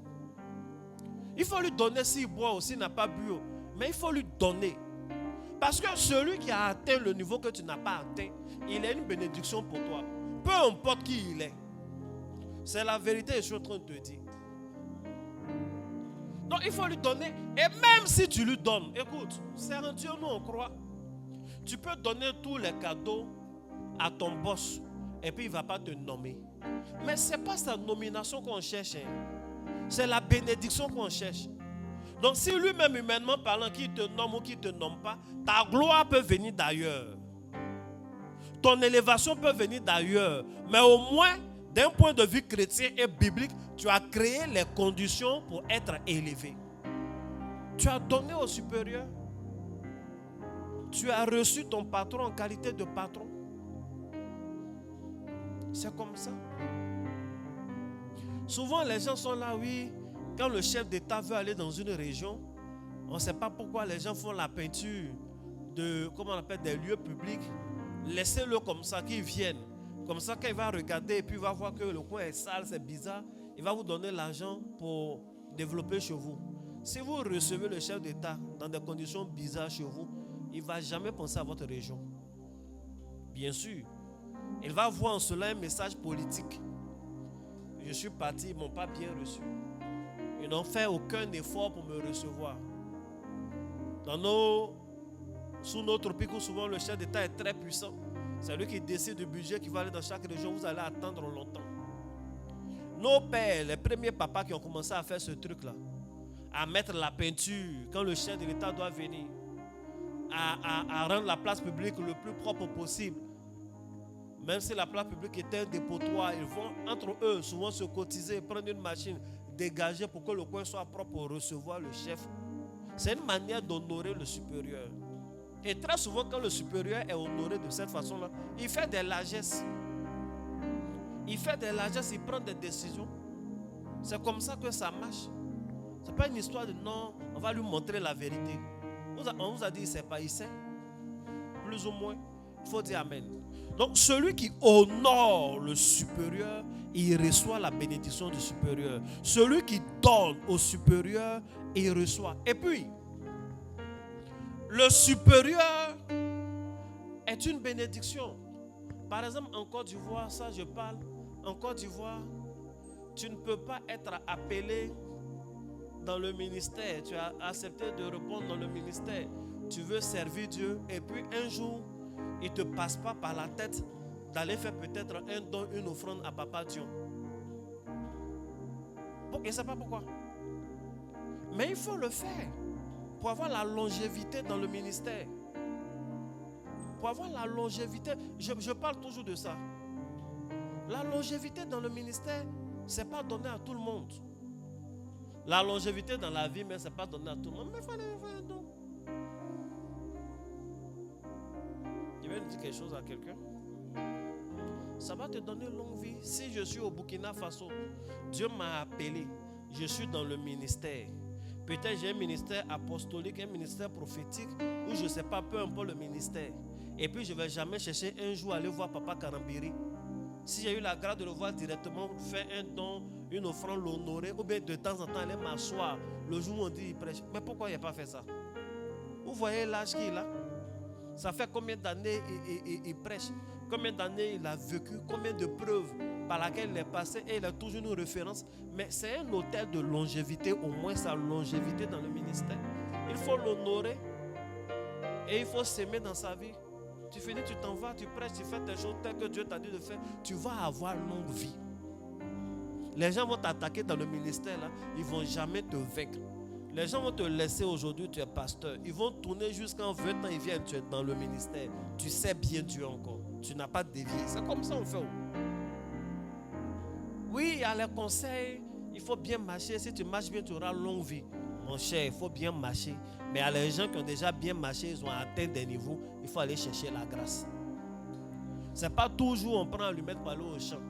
Il faut lui donner s'il boit ou s'il n'a pas bu. Mais il faut lui donner. Parce que celui qui a atteint le niveau que tu n'as pas atteint, il est une bénédiction pour toi. Peu importe qui il est. C'est la vérité que je suis en train de te dire. Donc il faut lui donner. Et même si tu lui donnes, écoute, c'est un Dieu, nous on croit. Tu peux donner tous les cadeaux à ton boss et puis il ne va pas te nommer. Mais ce n'est pas sa nomination qu'on cherche. C'est la bénédiction qu'on cherche. Donc si lui-même humainement parlant, qui te nomme ou qui ne te nomme pas, ta gloire peut venir d'ailleurs. Ton élévation peut venir d'ailleurs. Mais au moins, d'un point de vue chrétien et biblique, tu as créé les conditions pour être élevé. Tu as donné au supérieur. Tu as reçu ton patron en qualité de patron. C'est comme ça. Souvent, les gens sont là, oui, quand le chef d'État veut aller dans une région, on ne sait pas pourquoi les gens font la peinture de, comment on appelle, des lieux publics. Laissez-le comme ça, qu'ils viennent. Comme ça, quand il va regarder et puis il va voir que le coin est sale, c'est bizarre, il va vous donner l'argent pour développer chez vous. Si vous recevez le chef d'État dans des conditions bizarres chez vous, il ne va jamais penser à votre région. Bien sûr, il va voir en cela un message politique. Je suis parti, ils ne m'ont pas bien reçu. Ils n'ont fait aucun effort pour me recevoir. Sous notre pic, souvent le chef d'État est très puissant. C'est lui qui décide du budget qui va aller dans chaque région. Vous allez attendre longtemps. Nos pères, les premiers papas qui ont commencé à faire ce truc-là, à mettre la peinture quand le chef de l'État doit venir, à rendre la place publique le plus propre possible. Même si la place publique est un dépotoir, ils vont entre eux souvent se cotiser, prendre une machine, dégager pour que le coin soit propre pour recevoir le chef. C'est une manière d'honorer le supérieur. Et très souvent, quand le supérieur est honoré de cette façon-là, il fait des largesses. Il fait des largesses, il prend des décisions. C'est comme ça que ça marche. Ce n'est pas une histoire de non, on va lui montrer la vérité. On vous a dit, c'est pas, il sait. Plus ou moins. Il faut dire amen. Donc, celui qui honore le supérieur, il reçoit la bénédiction du supérieur. Celui qui donne au supérieur, il reçoit. Et puis, le supérieur est une bénédiction. Par exemple, en Côte d'Ivoire, ça je parle, en Côte d'Ivoire, tu ne peux pas être appelé dans le ministère. Tu as accepté de répondre dans le ministère. Tu veux servir Dieu et puis un jour, il ne te passe pas par la tête d'aller faire peut-être un don, une offrande à Papa Dieu. Bon, je ne sais pas pourquoi. Mais il faut le faire pour avoir la longévité dans le ministère. Pour avoir la longévité, je parle toujours de ça. La longévité dans le ministère, ce n'est pas donné à tout le monde. La longévité dans la vie, mais ce n'est pas donné à tout le monde. Mais il fallait faire un don. Je vais dire quelque chose à quelqu'un. Ça va te donner une longue vie. Si je suis au Burkina Faso, Dieu m'a appelé. Je suis dans le ministère. Peut-être j'ai un ministère apostolique, un ministère prophétique, ou je ne sais pas, peu importe le ministère. Et puis je ne vais jamais chercher un jour aller voir Papa Karambiri. Si j'ai eu la grâce de le voir directement, faire un don, une offrande, l'honorer, ou bien de temps en temps aller m'asseoir le jour où on dit il prêche. Mais pourquoi il n'a pas fait ça? Vous voyez l'âge qu'il a? Ça fait combien d'années il prêche? Combien d'années il a vécu? Combien de preuves par laquelle il est passé? Et il a toujours une référence. Mais c'est un hôtel de longévité, au moins sa longévité dans le ministère. Il faut l'honorer et il faut s'aimer dans sa vie. Tu finis, tu t'en vas, tu prêches, tu fais tes choses telles que Dieu t'a dit de faire. Tu vas avoir longue vie. Les gens vont t'attaquer dans le ministère, là, ils ne vont jamais te vaincre. Les gens vont te laisser aujourd'hui, tu es pasteur. Ils vont tourner jusqu'en 20 ans, ils viennent, tu es dans le ministère. Tu sais bien Dieu encore. Tu n'as pas dévié. C'est comme ça qu'on fait. Oui, il y a les conseils. Il faut bien marcher. Si tu marches bien, tu auras longue vie. Mon cher, il faut bien marcher. Mais il y a les gens qui ont déjà bien marché, ils ont atteint des niveaux. Il faut aller chercher la grâce. Ce n'est pas toujours on prend l'allumette pour aller au champ,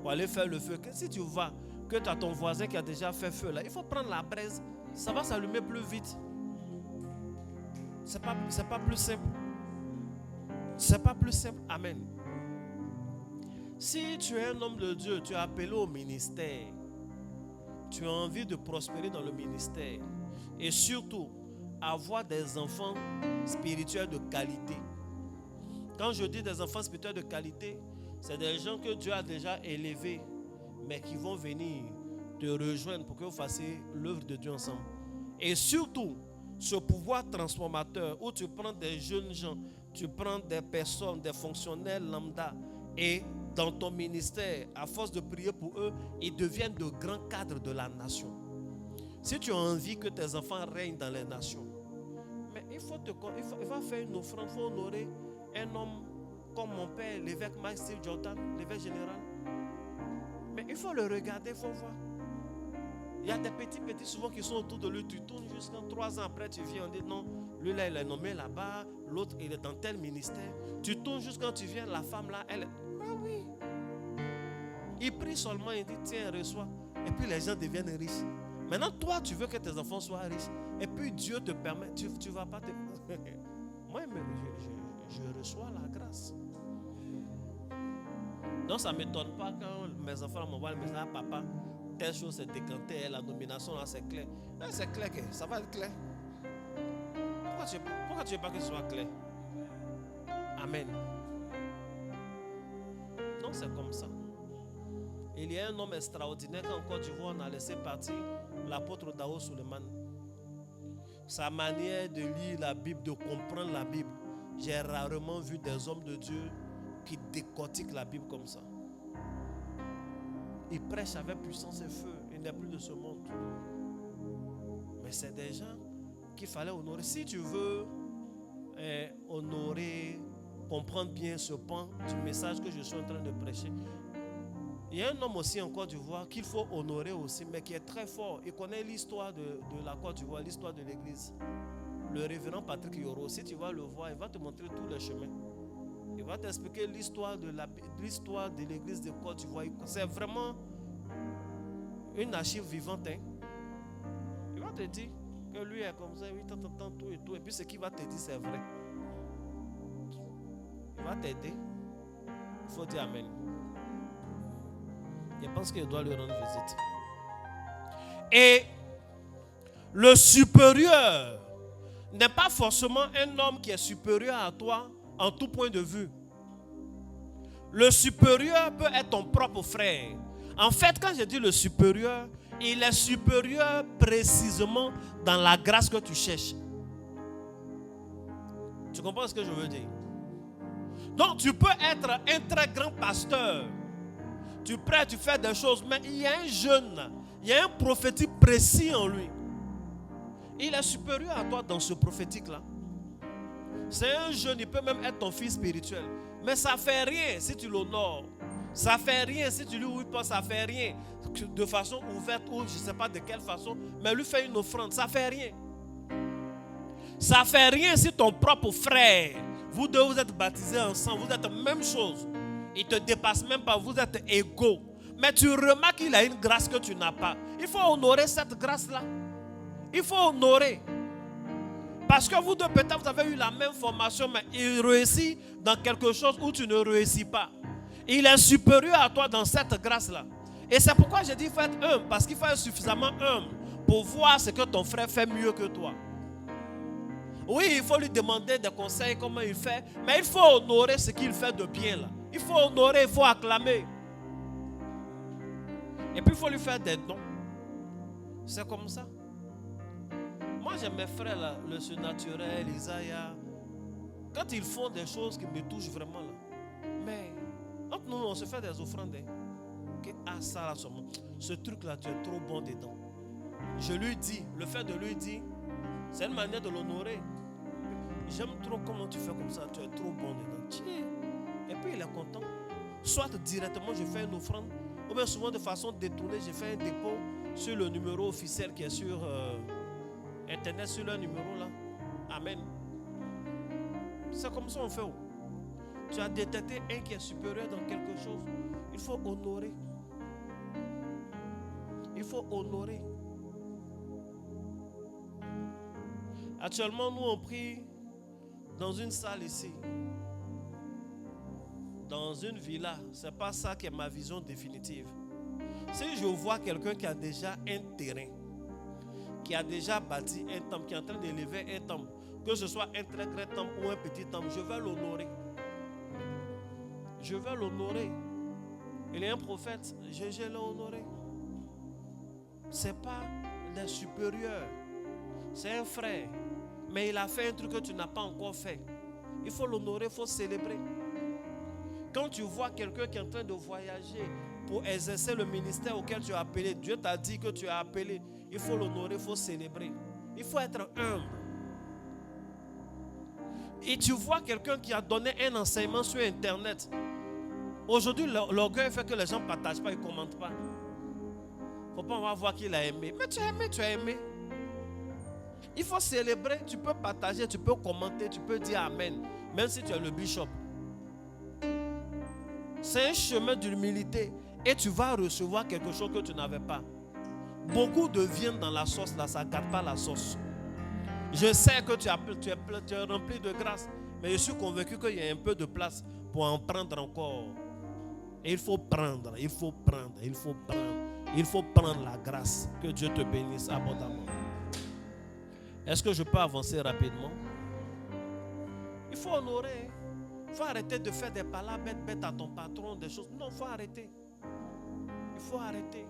pour aller faire le feu. Que si tu vas, que tu as ton voisin qui a déjà fait feu là, il faut prendre la braise. Ça va s'allumer plus vite. C'est pas plus simple. C'est pas plus simple. Amen. Si tu es un homme de Dieu, tu es appelé au ministère, tu as envie de prospérer dans le ministère et surtout avoir des enfants spirituels de qualité. Quand je dis des enfants spirituels de qualité, c'est des gens que Dieu a déjà élevés, mais qui vont venir te rejoindre pour que vous fassiez l'œuvre de Dieu ensemble. Et surtout, ce pouvoir transformateur où tu prends des jeunes gens, tu prends des personnes, des fonctionnaires lambda, et dans ton ministère, à force de prier pour eux, ils deviennent de grands cadres de la nation. Si tu as envie que tes enfants règnent dans les nations, mais il va faire une offrande, il faut honorer un homme comme mon père, l'évêque Mike Steve Jordan, l'évêque général. Mais il faut le regarder, il faut voir. Il y a des petits souvent qui sont autour de lui. Tu tournes jusqu'à 3 ans après, tu viens, on dit non, lui là il est nommé là-bas, l'autre il est dans tel ministère. Tu tournes jusqu'à tu viens, la femme là, elle est. Ah oui. Il prie seulement, il dit tiens, reçois. Et puis les gens deviennent riches. Maintenant, toi, tu veux que tes enfants soient riches. Et puis Dieu te permet, tu ne vas pas te. Moi, je reçois la grâce. Donc, ça ne m'étonne pas quand mes enfants m'envoient le message, papa, telle chose s'est décantée, la nomination là, c'est clair. C'est clair que ça va être clair. Pourquoi tu ne veux pas que ce soit clair? Amen. Non, c'est comme ça. Il y a un homme extraordinaire qu'en Côte d'Ivoire, on a laissé partir, l'apôtre Dao Suleiman. Sa manière de lire la Bible, de comprendre la Bible. J'ai rarement vu des hommes de Dieu qui décortiquent la Bible comme ça. Il prêche avec puissance et feu. Il n'est plus de ce monde. Mais c'est des gens qu'il fallait honorer. Si tu veux honorer comprendre bien ce pan du message que je suis en train de prêcher. Il y a un homme aussi en Côte d'Ivoire qu'il faut honorer aussi, mais qui est très fort. Il connaît l'histoire de la Côte d'Ivoire, l'histoire de l'église. Le révérend Patrick Yoro, si tu vas le voir, il va te montrer tous les chemins. Il va t'expliquer l'histoire de l'église de Côte d'Ivoire. C'est vraiment une archive vivante. Hein? Il va te dire que lui est comme ça, oui, tant, tout et tout. Et puis ce qu'il va te dire, c'est vrai. Il va t'aider. Il faut dire Amen. Je pense qu'il doit lui rendre visite. Et le supérieur n'est pas forcément un homme qui est supérieur à toi en tout point de vue. Le supérieur peut être ton propre frère. En fait, quand je dis le supérieur, il est supérieur précisément dans la grâce que tu cherches. Tu comprends ce que je veux dire? Donc, tu peux être un très grand pasteur. Tu prêches, tu fais des choses, mais il y a un jeune, il y a un prophétique précis en lui. Il est supérieur à toi dans ce prophétique-là. C'est un jeune, il peut même être ton fils spirituel. Mais ça ne fait rien si tu l'honores. Ça ne fait rien si tu lui oublies pas, ça ne fait rien. De façon ouverte ou je ne sais pas de quelle façon, mais lui fait une offrande, ça ne fait rien. Ça ne fait rien si ton propre frère, vous deux vous êtes baptisés ensemble, vous êtes la même chose. Il ne te dépasse même pas, vous êtes égaux. Mais tu remarques qu'il a une grâce que tu n'as pas. Il faut honorer cette grâce-là. Il faut honorer. Parce que vous deux, peut-être vous avez eu la même formation, mais il réussit dans quelque chose où tu ne réussis pas. Il est supérieur à toi dans cette grâce-là. Et c'est pourquoi je dis qu'il faut être humble. Parce qu'il faut être suffisamment humble pour voir ce que ton frère fait mieux que toi. Oui, il faut lui demander des conseils, comment il fait. Mais il faut honorer ce qu'il fait de bien là. Il faut honorer, il faut acclamer. Et puis il faut lui faire des dons. C'est comme ça. Moi j'ai mes frères là, le surnaturel, Isaiah. Quand ils font des choses qui me touchent vraiment là. Mais entre nous, on se fait des offrandes. Okay? Ah ça là, ce truc là, tu es trop bon dedans. Je lui dis, le fait de lui dire, c'est une manière de l'honorer. J'aime trop comment tu fais comme ça, tu es trop bon dedans. Tiens. Et puis il est content. Soit directement je fais une offrande, ou bien souvent de façon détournée, je fais un dépôt sur le numéro officiel qui est sur Internet, sur le numéro là. Amen. C'est comme ça on fait. Tu as détecté un qui est supérieur dans quelque chose. Il faut honorer. Il faut honorer. Actuellement, nous on prie dans une salle ici. Dans une villa. Ce n'est pas ça qui est ma vision définitive. Si je vois quelqu'un qui a déjà un terrain, qui a déjà bâti un temple, qui est en train d'élever un temple, que ce soit un très grand temple ou un petit temple, je vais l'honorer. Je vais l'honorer. Il est un prophète, je l'ai honoré. Ce n'est pas le supérieur. C'est un frère. Mais il a fait un truc que tu n'as pas encore fait. Il faut l'honorer, il faut célébrer. Quand tu vois quelqu'un qui est en train de voyager pour exercer le ministère auquel tu as appelé, Dieu t'a dit que tu as appelé, il faut l'honorer, il faut célébrer. Il faut être humble. Et tu vois quelqu'un qui a donné un enseignement sur Internet. Aujourd'hui, l'orgueil fait que les gens ne partagent pas, ils ne commentent pas. Il ne faut pas voir qu'il a aimé. Mais tu as aimé, tu as aimé. Il faut célébrer, tu peux partager, tu peux commenter, tu peux dire Amen, même si tu es le bishop. C'est un chemin d'humilité et tu vas recevoir quelque chose que tu n'avais pas. Beaucoup de viande dans la sauce, là, ça ne garde pas la sauce. Je sais que tu es rempli de grâce, mais je suis convaincu qu'il y a un peu de place pour en prendre encore. Et il faut prendre, il faut prendre, il faut prendre. Il faut prendre la grâce. Que Dieu te bénisse abondamment. Est-ce que je peux avancer rapidement? Il faut honorer. Il faut arrêter de faire des palabres bêtes à ton patron, des choses. Non, il faut arrêter. Il faut arrêter.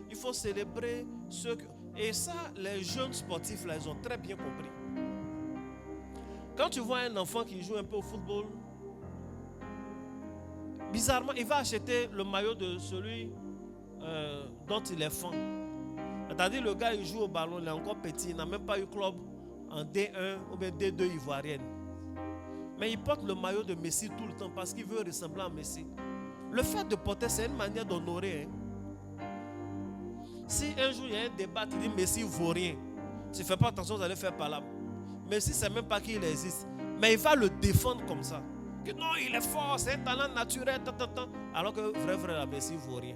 Il faut célébrer ceux que... Et ça, les jeunes sportifs, là, ils ont très bien compris. Quand tu vois un enfant qui joue un peu au football, bizarrement, il va acheter le maillot de celui dont il est fan. C'est-à-dire, le gars, il joue au ballon, il est encore petit, il n'a même pas eu club en D1 ou bien D2 ivoirienne. Mais il porte le maillot de Messi tout le temps parce qu'il veut ressembler à Messi. Le fait de porter, c'est une manière d'honorer. Si un jour il y a un débat, tu dis Messi ne vaut rien, tu ne fais pas attention, vous allez faire palabre. Messi, c'est même pas qu'il existe. Mais il va le défendre comme ça. Que non, il est fort, c'est un talent naturel. Alors que vrai, la Messi ne vaut rien.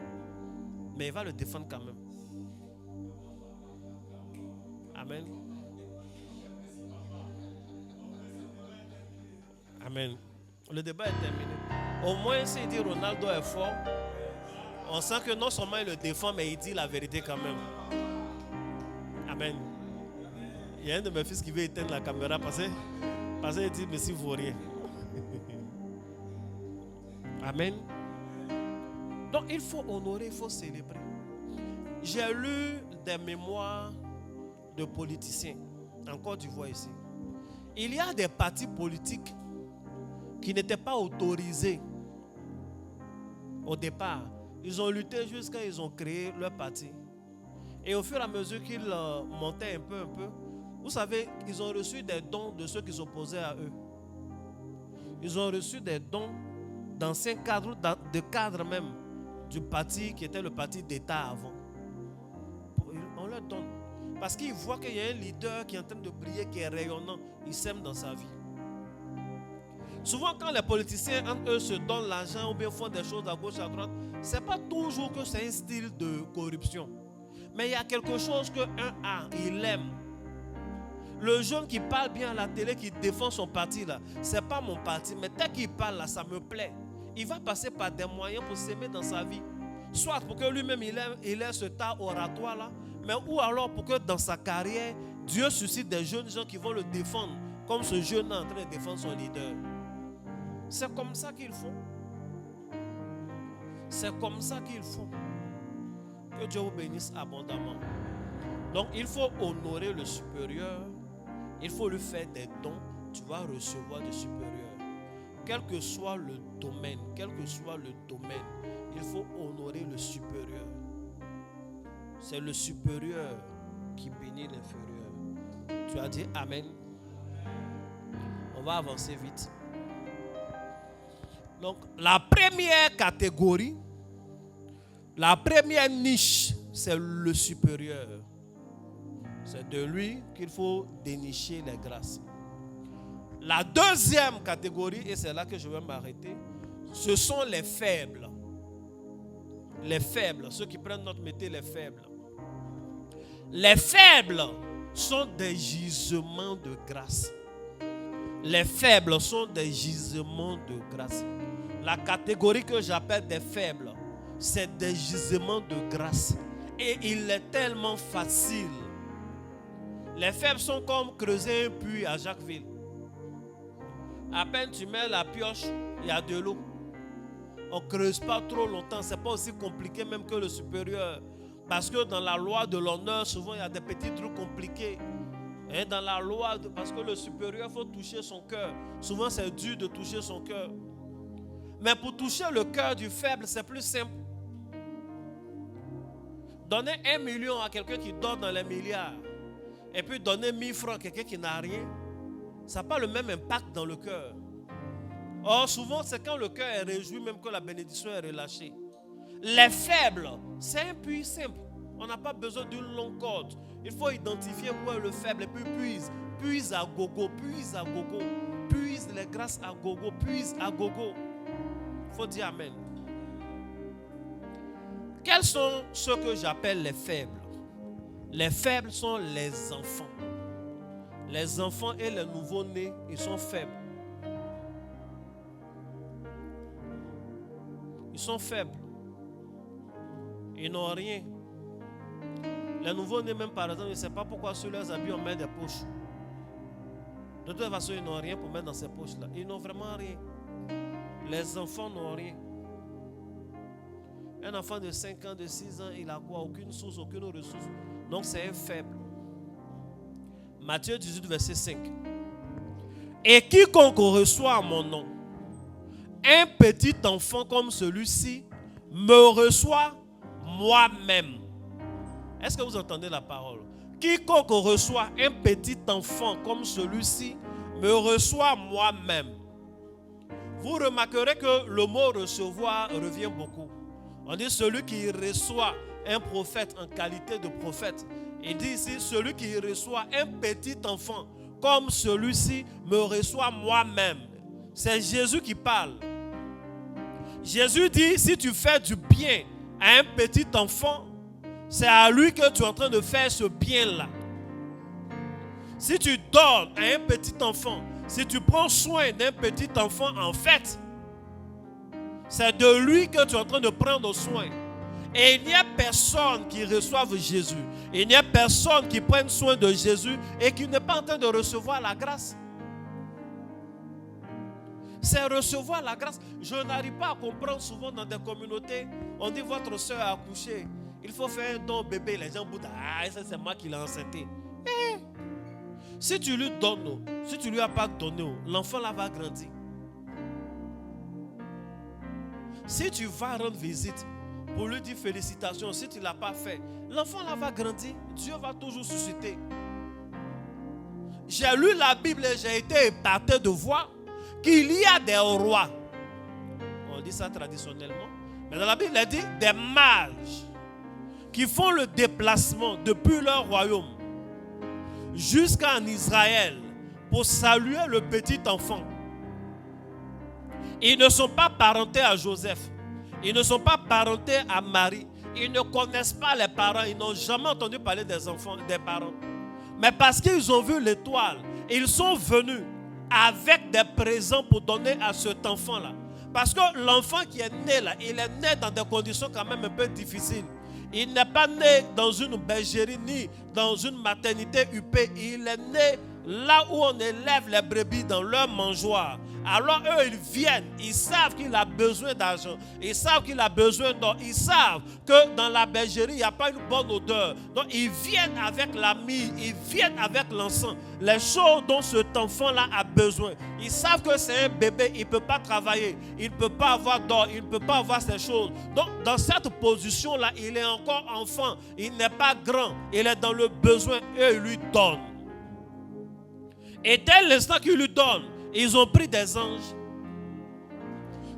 Mais il va le défendre quand même. Amen. Amen. Le débat est terminé. Au moins, s'il dit Ronaldo est fort, on sent que non seulement il le défend, mais il dit la vérité quand même. Amen. Il y a un de mes fils qui veut éteindre la caméra parce qu'il dit Messi ne vaut rien. Amen. Donc il faut honorer, il faut célébrer. J'ai lu des mémoires de politiciens en Côte d'Ivoire ici. Il y a des partis politiques qui n'étaient pas autorisés au départ. Ils ont lutté jusqu'à ils ont créé leur parti. Et au fur et à mesure qu'ils montaient un peu, vous savez, ils ont reçu des dons de ceux qui s'opposaient à eux. Ils ont reçu des dons d'anciens cadres, de cadres même du parti qui était le parti d'État avant. On leur donne. Parce qu'ils voient qu'il y a un leader qui est en train de briller, qui est rayonnant. Ils s'aiment dans sa vie. Souvent, quand les politiciens, entre eux, se donnent l'argent ou bien font des choses à gauche, à droite, ce n'est pas toujours que c'est un style de corruption. Mais il y a quelque chose qu'un a, il aime. Le jeune qui parle bien à la télé, qui défend son parti, là, ce n'est pas mon parti. Mais dès qu'il parle, là, ça me plaît. Il va passer par des moyens pour s'aimer dans sa vie. Soit pour que lui-même, il ait ce tas oratoire, là, mais ou alors pour que dans sa carrière, Dieu suscite des jeunes gens qui vont le défendre, comme ce jeune est en train de défendre son leader. C'est comme ça qu'il faut. C'est comme ça qu'il faut. Que Dieu vous bénisse abondamment. Donc il faut honorer le supérieur. Il faut lui faire des dons. Tu vas recevoir du supérieur. Quel que soit le domaine, il faut honorer le supérieur. C'est le supérieur qui bénit l'inférieur. Tu as dit Amen. On va avancer vite. Donc, la première catégorie, la première niche, c'est le supérieur. C'est de lui qu'il faut dénicher les grâces. La deuxième catégorie, et c'est là que je vais m'arrêter, ce sont les faibles. Les faibles, ceux qui prennent notre métier, les faibles. Les faibles sont des gisements de grâce. Les faibles sont des gisements de grâce. La catégorie que j'appelle des faibles, c'est des gisements de grâce. Et il est tellement facile. Les faibles sont comme creuser un puits à Jacquesville. À peine tu mets la pioche, il y a de l'eau. On ne creuse pas trop longtemps. Ce n'est pas aussi compliqué même que le supérieur. Parce que dans la loi de l'honneur, souvent il y a des petits trucs compliqués. Et dans la loi, parce que le supérieur, il faut toucher son cœur. Souvent c'est dur de toucher son cœur. Mais pour toucher le cœur du faible, c'est plus simple. Donner 1 million à quelqu'un qui dort dans les milliards. Et puis donner 1000 francs à quelqu'un qui n'a rien. Ça n'a pas le même impact dans le cœur. Or, souvent, c'est quand le cœur est réjoui, même que la bénédiction est relâchée. Les faibles, c'est un puits simple. On n'a pas besoin d'une longue corde. Il faut identifier où est le faible et puis puise à gogo, puise les grâces à gogo, puise à gogo. Il faut dire Amen. Quels sont ceux que j'appelle les faibles? Les faibles sont les enfants. Les enfants et les nouveau-nés, ils sont faibles. Ils sont faibles. Ils n'ont rien. Les nouveaux-nés, même par exemple, ils ne savent pas pourquoi sur leurs habits on met des poches. De toute façon, ils n'ont rien pour mettre dans ces poches-là. Ils n'ont vraiment rien. Les enfants n'ont rien. Un enfant de 5 ans, de 6 ans, il n'a quoi? Aucune source, aucune ressource. Donc c'est un faible. Matthieu 18, verset 5. Et quiconque reçoit mon nom, un petit enfant comme celui-ci, me reçoit moi-même. Est-ce que vous entendez la parole? Quiconque reçoit un petit enfant comme celui-ci, me reçoit moi-même. vous remarquerez que le mot recevoir revient beaucoup. On dit celui qui reçoit un prophète en qualité de prophète. Il dit ici, celui qui reçoit un petit enfant comme celui-ci me reçoit moi-même. C'est Jésus qui parle. Jésus dit, si tu fais du bien à un petit enfant, c'est à lui que tu es en train de faire ce bien-là. Si tu donnes à un petit enfant, si tu prends soin d'un petit enfant, en fait, c'est de lui que tu es en train de prendre soin. Et il n'y a personne qui reçoive Jésus. Il n'y a personne qui prenne soin de Jésus et qui n'est pas en train de recevoir la grâce. C'est recevoir la grâce. Je n'arrive pas à comprendre souvent dans des communautés, on dit votre soeur a accouché, il faut faire un don au bébé. Les gens boudent, ah, ça c'est moi qui l'ai enceinté. Si tu lui donnes, si tu lui as pas donné, l'enfant là va grandir. Si tu vas rendre visite pour lui dire félicitations, si tu ne l'as pas fait, l'enfant là va grandir. Dieu va toujours susciter. J'ai lu la Bible et j'ai été épaté de voir qu'il y a des rois. On dit ça traditionnellement. Mais dans la Bible, il dit des mages qui font le déplacement depuis leur royaume jusqu'en Israël pour saluer le petit enfant. Ils ne sont pas parentés à Joseph. Ils ne sont pas parentés à Marie. Ils ne connaissent pas les parents. Ils n'ont jamais entendu parler des enfants, des parents. Mais parce qu'ils ont vu l'étoile, ils sont venus avec des présents pour donner à cet enfant-là. Parce que l'enfant qui est né là, il est né dans des conditions quand même un peu difficiles. Il n'est pas né dans une bergerie ni dans une maternité huppée. Il est né là où on élève les brebis dans leur mangeoire. Alors eux, ils viennent, ils savent qu'il a besoin d'argent, ils savent qu'il a besoin d'or, ils savent que dans la bergerie, il n'y a pas une bonne odeur. Donc ils viennent avec la myrrhe, ils viennent avec l'encens, les choses dont cet enfant-là a besoin. Ils savent que c'est un bébé, il ne peut pas travailler, il ne peut pas avoir d'or, il ne peut pas avoir ces choses. Donc dans cette position-là, il est encore enfant, il n'est pas grand, il est dans le besoin, eux, ils lui donnent. Et dès l'instant qu'ils lui donnent, ils ont pris des anges.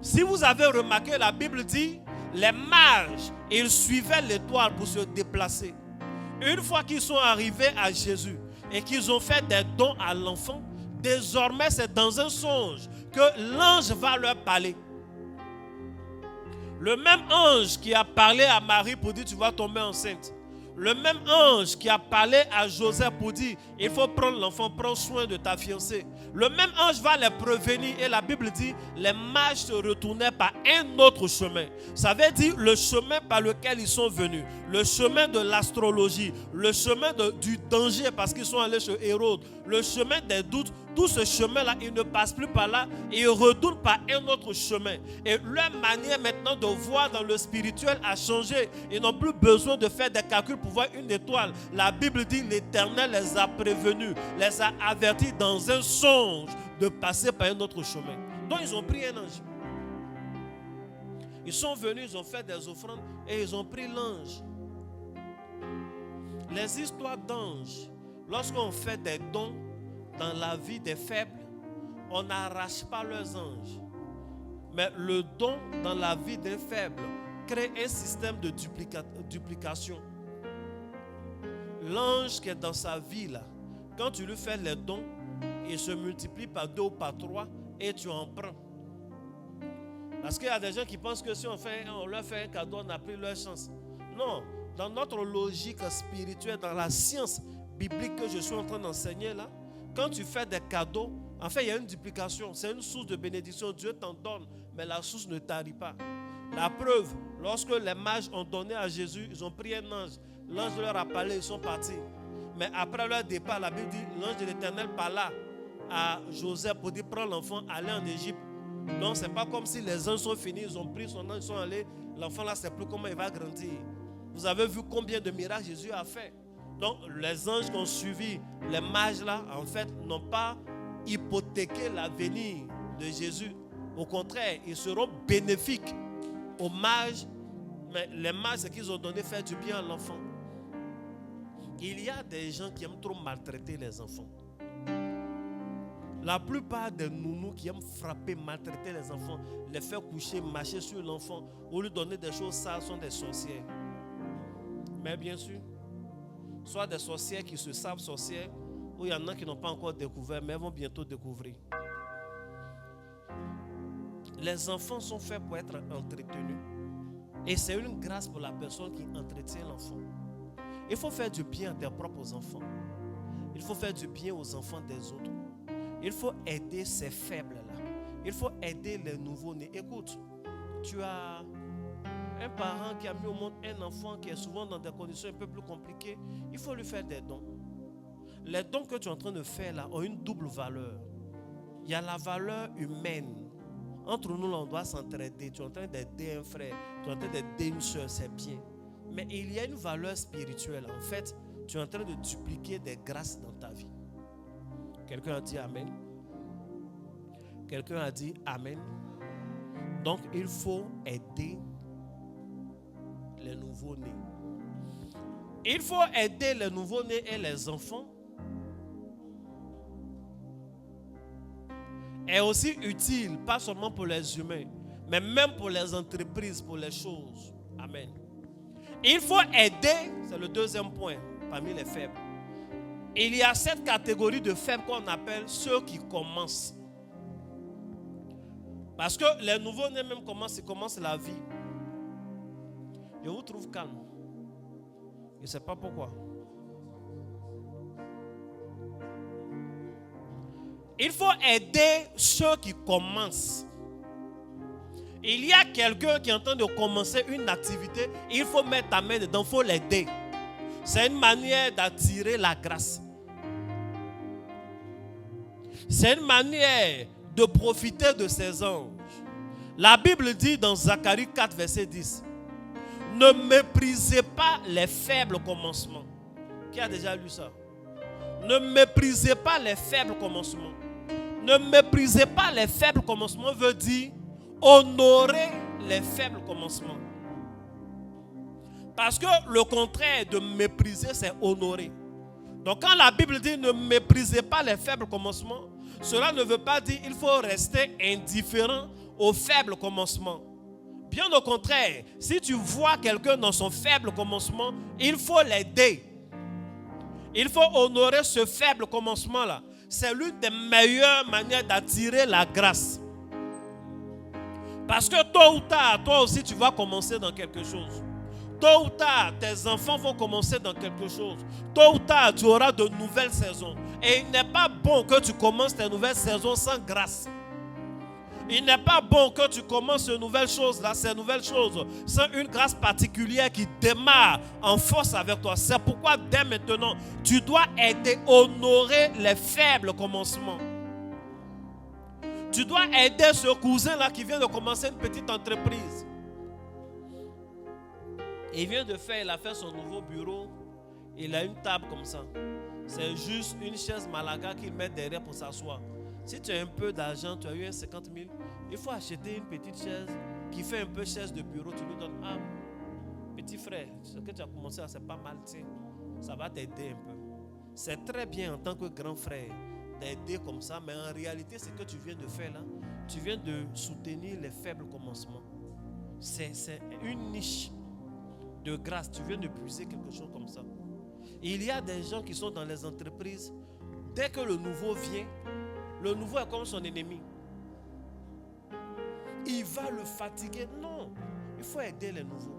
Si vous avez remarqué, la Bible dit, les mages, ils suivaient l'étoile pour se déplacer. Une fois qu'ils sont arrivés à Jésus et qu'ils ont fait des dons à l'enfant, désormais c'est dans un songe que l'ange va leur parler. Le même ange qui a parlé à Marie pour dire tu vas tomber enceinte. Le même ange qui a parlé à Joseph pour dire il faut prendre l'enfant, prends soin de ta fiancée. Le même ange va les prévenir et la Bible dit les mages se retournaient par un autre chemin. Ça veut dire le chemin par lequel ils sont venus, le chemin de l'astrologie, le chemin du danger parce qu'ils sont allés chez Hérode, le chemin des doutes. Tout ce chemin-là, ils ne passent plus par là et ils retournent par un autre chemin. Et leur manière maintenant de voir dans le spirituel a changé. Ils n'ont plus besoin de faire des calculs pour voir une étoile. La Bible dit l'Éternel les a prévenus, les a avertis dans un songe de passer par un autre chemin. Donc ils ont pris un ange. Ils sont venus, ils ont fait des offrandes et ils ont pris l'ange. Les histoires d'anges, lorsqu'on fait des dons, dans la vie des faibles, on n'arrache pas leurs anges. Mais le don dans la vie des faibles crée un système de duplication. L'ange qui est dans sa vie là, quand tu lui fais les dons, il se multiplie par 2 ou par 3 et tu en prends. Parce qu'il y a des gens qui pensent que si on leur fait un cadeau, on a pris leur chance. Non, dans notre logique spirituelle, dans la science biblique que je suis en train d'enseigner là, quand tu fais des cadeaux, en fait, il y a une duplication. C'est une source de bénédiction. Dieu t'en donne, mais la source ne tarit pas. La preuve, lorsque les mages ont donné à Jésus, ils ont pris un ange. L'ange leur a parlé, ils sont partis. Mais après leur départ, la Bible dit, l'ange de l'Éternel parla à Joseph pour dire, prends l'enfant, allez en Égypte. Donc, ce n'est pas comme si les anges sont finis, ils ont pris son ange, ils sont allés. L'enfant là, c'est plus comment il va grandir. Vous avez vu combien de miracles Jésus a fait. Donc, les anges qui ont suivi les mages là, en fait, n'ont pas hypothéqué l'avenir de Jésus. Au contraire, ils seront bénéfiques aux mages. Mais les mages, c'est qu'ils ont donné faire du bien à l'enfant. Il y a des gens qui aiment trop maltraiter les enfants. La plupart des nounous qui aiment frapper, maltraiter les enfants, les faire coucher, marcher sur l'enfant, ou lui donner des choses sales sont des sorcières. Mais bien sûr, soit des sorcières qui se savent sorcières, ou il y en a qui n'ont pas encore découvert, mais vont bientôt découvrir. Les enfants sont faits pour être entretenus. Et c'est une grâce pour la personne qui entretient l'enfant. Il faut faire du bien à tes propres enfants. Il faut faire du bien aux enfants des autres. Il faut aider ces faibles-là. Il faut aider les nouveaux-nés. Écoute, tu as un parent qui a mis au monde un enfant qui est souvent dans des conditions un peu plus compliquées. Il faut lui faire des dons. Les dons que tu es en train de faire là ont une double valeur. Il y a la valeur humaine. Entre nous, là, on doit s'entraider. Tu es en train d'aider un frère, tu es en train d'aider une soeur, c'est bien. Mais il y a une valeur spirituelle. En fait, tu es en train de dupliquer des grâces dans ta vie. Quelqu'un a dit Amen. Quelqu'un a dit Amen. Donc, il faut aider les nouveaux-nés. Il faut aider les nouveaux-nés et les enfants. Est aussi utile, pas seulement pour les humains, mais même pour les entreprises, pour les choses. Amen. Il faut aider, c'est le deuxième point, parmi les faibles. Il y a cette catégorie de faibles qu'on appelle ceux qui commencent. Parce que les nouveaux-nés même ils commencent la vie. Je vous trouve calme. Je ne sais pas pourquoi. Il faut aider ceux qui commencent. Il y a quelqu'un qui est en train de commencer une activité, il faut mettre ta main dedans, il faut l'aider. C'est une manière d'attirer la grâce. C'est une manière de profiter de ses anges. La Bible dit dans Zacharie 4, verset 10, ne méprisez pas les faibles commencements. Qui a déjà lu ça? Ne méprisez pas les faibles commencements. Ne méprisez pas les faibles commencements veut dire honorer les faibles commencements. Parce que le contraire de mépriser, c'est honorer. Donc quand la Bible dit ne méprisez pas les faibles commencements, cela ne veut pas dire qu'il faut rester indifférent aux faibles commencements. Bien au contraire, si tu vois quelqu'un dans son faible commencement, il faut l'aider. Il faut honorer ce faible commencement-là. C'est l'une des meilleures manières d'attirer la grâce. Parce que tôt ou tard, toi aussi tu vas commencer dans quelque chose. Tôt ou tard, tes enfants vont commencer dans quelque chose. Tôt ou tard, tu auras de nouvelles saisons. Et il n'est pas bon que tu commences tes nouvelles saisons sans grâce. Il n'est pas bon que tu commences ces nouvelles choses sans une grâce particulière qui démarre en force avec toi. C'est pourquoi dès maintenant, tu dois aider, honorer les faibles commencements. Tu dois aider ce cousin-là qui vient de commencer une petite entreprise. Il a fait son nouveau bureau. Il a une table comme ça. C'est juste une chaise malaga qu'il met derrière pour s'asseoir. Si tu as un peu d'argent, tu as eu 50 000, il faut acheter une petite chaise qui fait un peu chaise de bureau. Tu lui donnes, ah, petit frère, ce que tu as commencé, c'est pas mal, tu sais. Ça va t'aider un peu. C'est très bien en tant que grand frère d'aider comme ça, mais en réalité, ce que tu viens de faire là, tu viens de soutenir les faibles commencements. C'est une niche de grâce. Tu viens de puiser quelque chose comme ça. Il y a des gens qui sont dans les entreprises, dès que le nouveau vient, le nouveau est comme son ennemi. Il va le fatiguer. Non, il faut aider les nouveaux.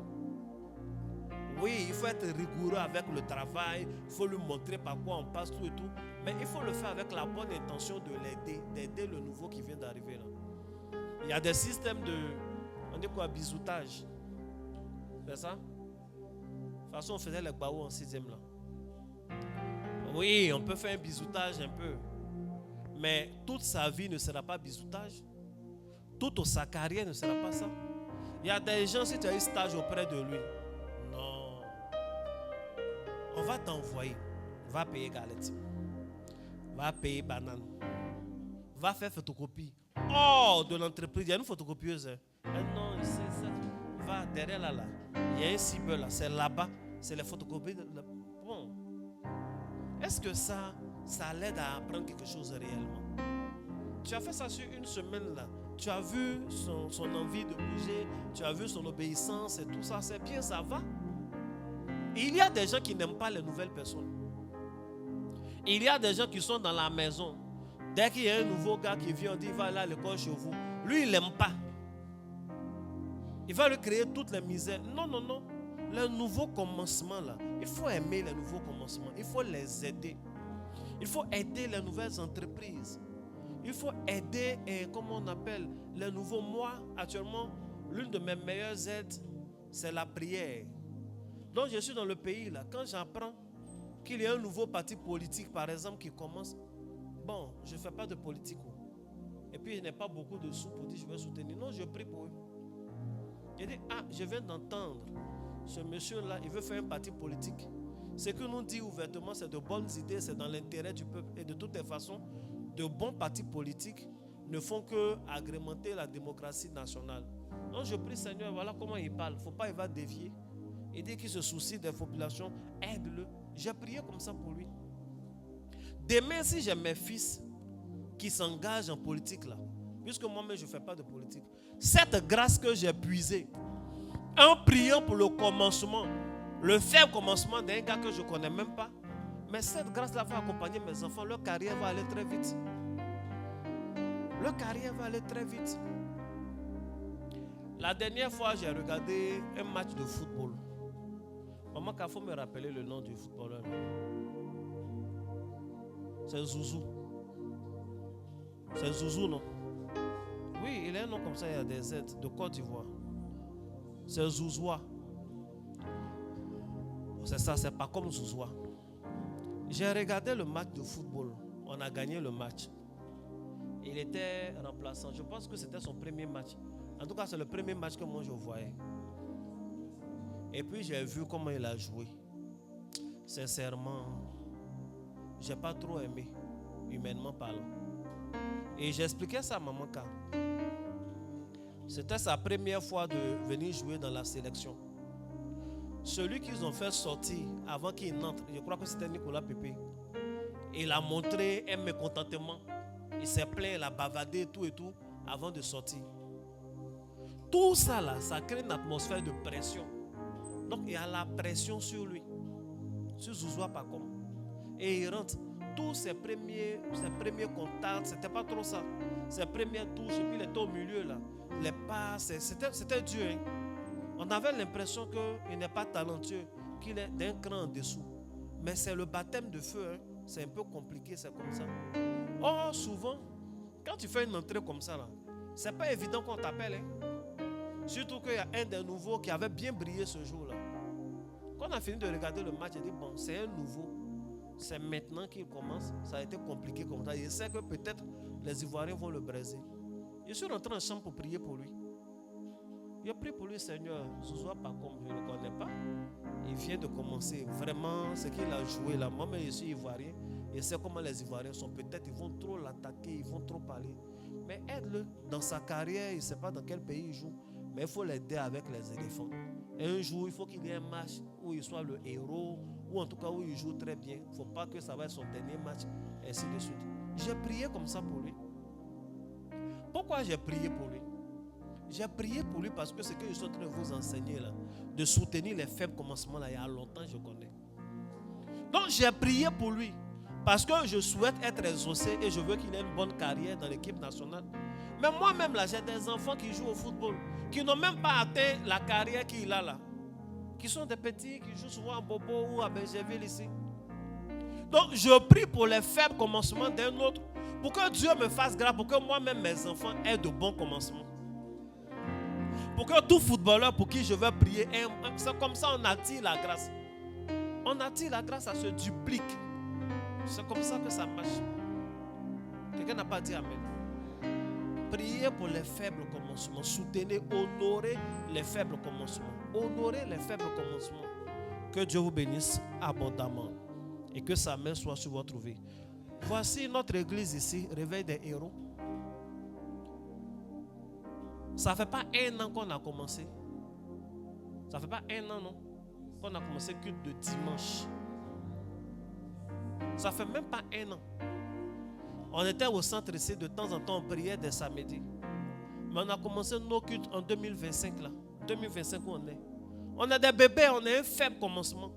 Oui, il faut être rigoureux avec le travail. Il faut lui montrer par quoi on passe tout et tout. Mais il faut le faire avec la bonne intention de l'aider, d'aider le nouveau qui vient d'arriver là. Il y a des systèmes de, on dit quoi, bisoutage. C'est ça? De toute façon, on faisait les baou en 6e là. Oui, on peut faire un bisoutage un peu. Mais toute sa vie ne sera pas bisoutage. Toute sa carrière ne sera pas ça. Il y a des gens, si tu as eu stage auprès de lui, non. On va t'envoyer. Va payer galette. Va payer banane. Va faire photocopie. Oh, de l'entreprise, il y a une photocopieuse. Non, c'est ça. Va derrière là. Il y a un cible là. C'est là-bas. C'est les photocopies. Bon. Est-ce que ça l'aide à apprendre quelque chose réellement? tu as fait ça sur une semaine là. Tu as vu son envie de bouger, tu as vu son obéissance et tout ça, c'est bien, ça va. Il y a des gens qui n'aiment pas les nouvelles personnes. Il y a des gens qui sont dans la maison. Dès qu'il y a un nouveau gars qui vient, on dit, va aller à l'école chez vous. Lui, il n'aime pas. Il va lui créer toutes les misères. Non, non, non. Les nouveaux commencements là, il faut aimer les nouveaux commencements. Il faut les aider. Il faut aider les nouvelles entreprises. Il faut aider, comment on appelle, les nouveaux. Moi, actuellement, l'une de mes meilleures aides, c'est la prière. Donc, je suis dans le pays, là. Quand j'apprends qu'il y a un nouveau parti politique, par exemple, qui commence, bon, je ne fais pas de politique. Et puis, je n'ai pas beaucoup de sous pour dire je vais soutenir. Non, je prie pour eux. Je dis, je viens d'entendre ce monsieur-là, il veut faire un parti politique. Ce que nous dit ouvertement, c'est de bonnes idées, c'est dans l'intérêt du peuple. Et de toutes les façons, de bons partis politiques ne font que agrémenter la démocratie nationale. Donc je prie Seigneur, voilà comment il parle. Il ne faut pas, il va dévier. Il dit qu'il se soucie des populations, aide-le. J'ai prié comme ça pour lui. Demain, si j'ai mes fils qui s'engagent en politique là, puisque moi-même je ne fais pas de politique, cette grâce que j'ai puisée, en priant pour le commencement, le faible commencement d'un gars que je ne connais même pas, mais cette grâce-là va accompagner mes enfants. Leur carrière va aller très vite. Leur carrière va aller très vite. La dernière fois, j'ai regardé un match de football. Maman, il faut me rappeler le nom du footballeur. C'est Zouzou. C'est Zouzou, non? Oui, il a un nom comme ça, il y a des Z de Côte d'Ivoire. C'est Zouzoua. C'est ça, c'est pas comme Zouzoua. J'ai regardé le match de football. On a gagné le match. Il était remplaçant. Je pense que c'était son premier match. En tout cas, c'est le premier match que moi je voyais. Et puis j'ai vu comment il a joué. Sincèrement, j'ai pas trop aimé, humainement parlant. Et j'expliquais ça à maman car c'était sa première fois de venir jouer dans la sélection. Celui qu'ils ont fait sortir avant qu'il n'entre, je crois que c'était Nicolas Pépé. Il a montré un mécontentement. Il s'est plaint, il a bavardé tout et tout avant de sortir. Tout ça là, ça crée une atmosphère de pression. Donc il y a la pression sur lui. Sur Zouzoua par contre. Et il rentre. Tous ses premiers contacts, c'était pas trop ça. Ses premières touches, et puis il était au milieu là. Les passes, c'était dur. Hein? On avait l'impression qu'il n'est pas talentueux, qu'il est d'un cran en dessous. Mais c'est le baptême de feu. Hein? C'est un peu compliqué, c'est comme ça. Or, souvent, quand tu fais une entrée comme ça, là, c'est pas évident qu'on t'appelle. Hein? Surtout qu'il y a un des nouveaux qui avait bien brillé ce jour-là. Quand on a fini de regarder le match, j'ai dit, bon, c'est un nouveau. C'est maintenant qu'il commence. Ça a été compliqué comme ça. Je sais que peut-être les Ivoiriens vont le briser. Je suis rentré en chambre pour prier pour lui. J'ai prié pour lui, Seigneur. Zouzoua pas comme je ne le connais pas. Il vient de commencer. Vraiment, ce qu'il a joué là. Moi-même, je suis Ivoirien. Je sais comment les Ivoiriens sont. Peut-être ils vont trop l'attaquer, ils vont trop parler. Mais aide-le. Dans sa carrière, il ne sait pas dans quel pays il joue. Mais il faut l'aider avec les éléphants. Et un jour, il faut qu'il y ait un match où il soit le héros, ou en tout cas où il joue très bien. Il ne faut pas que ça va être son dernier match, et ainsi de suite. J'ai prié comme ça pour lui. Pourquoi j'ai prié pour lui? J'ai prié pour lui parce que ce que je suis en train de vous enseigner là, de soutenir les faibles commencements là, il y a longtemps je connais. Donc j'ai prié pour lui parce que je souhaite être exaucé et je veux qu'il ait une bonne carrière dans l'équipe nationale. Mais moi-même là, j'ai des enfants qui jouent au football, qui n'ont même pas atteint la carrière qu'il a là, qui sont des petits, qui jouent souvent à Bobo ou à Benjeville ici. Donc je prie pour les faibles commencements d'un autre, pour que Dieu me fasse grâce, pour que moi-même mes enfants aient de bons commencements. Pour que tout footballeur pour qui je vais prier, c'est comme ça on attire la grâce. On attire la grâce, ça se duplique. C'est comme ça que ça marche. Quelqu'un n'a pas dit amen. Priez pour les faibles commencements. Soutenez, honorez les faibles commencements. Honorez les faibles commencements. Que Dieu vous bénisse abondamment. Et que sa main soit sur votre vie. Voici notre église ici, Réveil des héros. Ça ne fait pas un an qu'on a commencé. Ça ne fait pas un an, non? Qu'on a commencé culte de dimanche. Ça ne fait même pas un an. On était au centre ici, de temps en temps, on priait des samedis. Mais on a commencé nos cultes en 2025 là. 2025 où on est. On a des bébés, on a un faible commencement.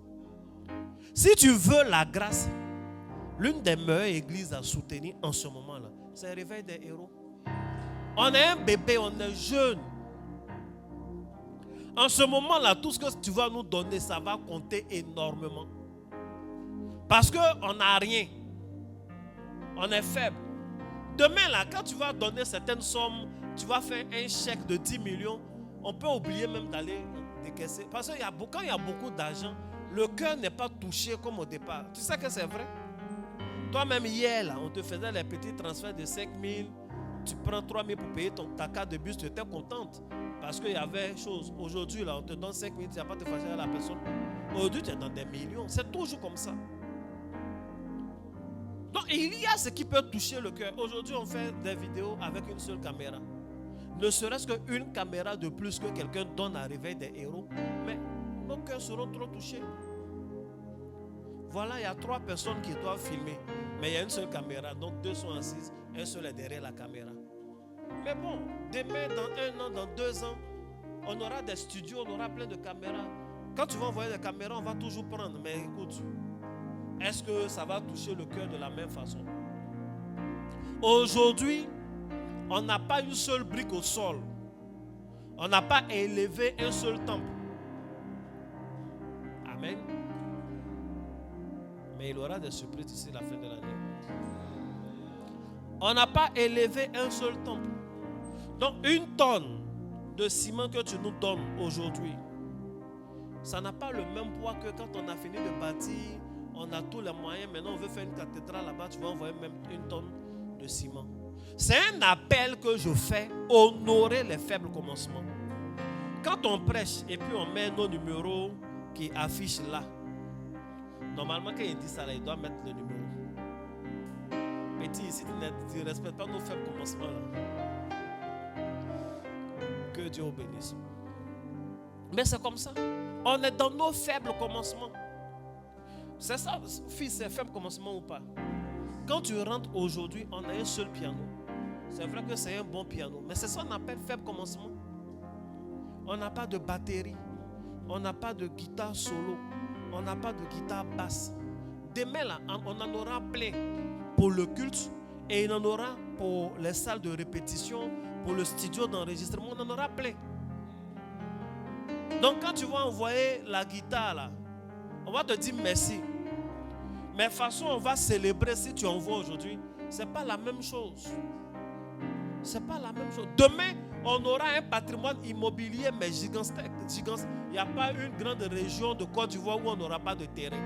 Si tu veux la grâce, l'une des meilleures églises à soutenir en ce moment-là, c'est le réveil des héros. On est un bébé, on est jeune. En ce moment-là, tout ce que tu vas nous donner, ça va compter énormément. Parce qu'on n'a rien. On est faible. Demain, là, quand tu vas donner certaines sommes, tu vas faire un chèque de 10 millions, on peut oublier même d'aller décaisser. Parce que quand il y a beaucoup d'argent, le cœur n'est pas touché comme au départ. Tu sais que c'est vrai? Toi-même, hier, là, on te faisait les petits transferts de 5 000. Tu prends 3 000 pour payer ta carte de bus, tu étais contente. Parce qu'il y avait chose. Aujourd'hui, là, on te donne 5 000, tu n'as pas te fâcher à la personne. Aujourd'hui, tu es dans des millions. C'est toujours comme ça. Donc, il y a ce qui peut toucher le cœur. Aujourd'hui, on fait des vidéos avec une seule caméra. Ne serait-ce qu'une caméra de plus que quelqu'un donne à réveil des héros. Mais nos cœurs seront trop touchés. Voilà, il y a 3 personnes qui doivent filmer. Mais il y a une seule caméra. Donc 2 sont assises. Un seul est derrière la caméra. Mais bon, demain, dans 1 an, dans 2 ans, on aura des studios, on aura plein de caméras. Quand tu vas envoyer des caméras, on va toujours prendre. Mais écoute, est-ce que ça va toucher le cœur de la même façon? Aujourd'hui, on n'a pas une seule brique au sol. On n'a pas élevé un seul temple. Amen. Mais il y aura des surprises d'ici la fin de l'année. On n'a pas élevé un seul temple. Donc 1 tonne de ciment que tu nous donnes aujourd'hui, ça n'a pas le même poids que quand on a fini de bâtir, on a tous les moyens, maintenant on veut faire une cathédrale là-bas, tu vas envoyer même 1 tonne de ciment. C'est un appel que je fais, honorer les faibles commencements. Quand on prêche et puis on met nos numéros qui affichent là, normalement quand il dit ça là, il doit mettre le numéro. Petit, ici tu ne respectes pas nos faibles commencements là. Que Dieu vous bénisse. Mais c'est comme ça. On est dans nos faibles commencements. C'est ça, fils, c'est faible commencement ou pas? Quand tu rentres aujourd'hui, on a un seul piano. C'est vrai que c'est un bon piano, mais c'est ça qu'on appelle faible commencement. On n'a pas de batterie, on n'a pas de guitare solo, on n'a pas de guitare basse. Demain, là, on en aura plein pour le culte et il en aura pour les salles de répétition, pour le studio d'enregistrement, on en aura plein. Donc quand tu vas envoyer la guitare là, on va te dire merci. Mais de toute façon, on va célébrer si tu envoies aujourd'hui. Ce n'est pas la même chose. Ce n'est pas la même chose. Demain, on aura un patrimoine immobilier, mais gigantesque. Il n'y a pas une grande région de Côte d'Ivoire où on n'aura pas de terrain.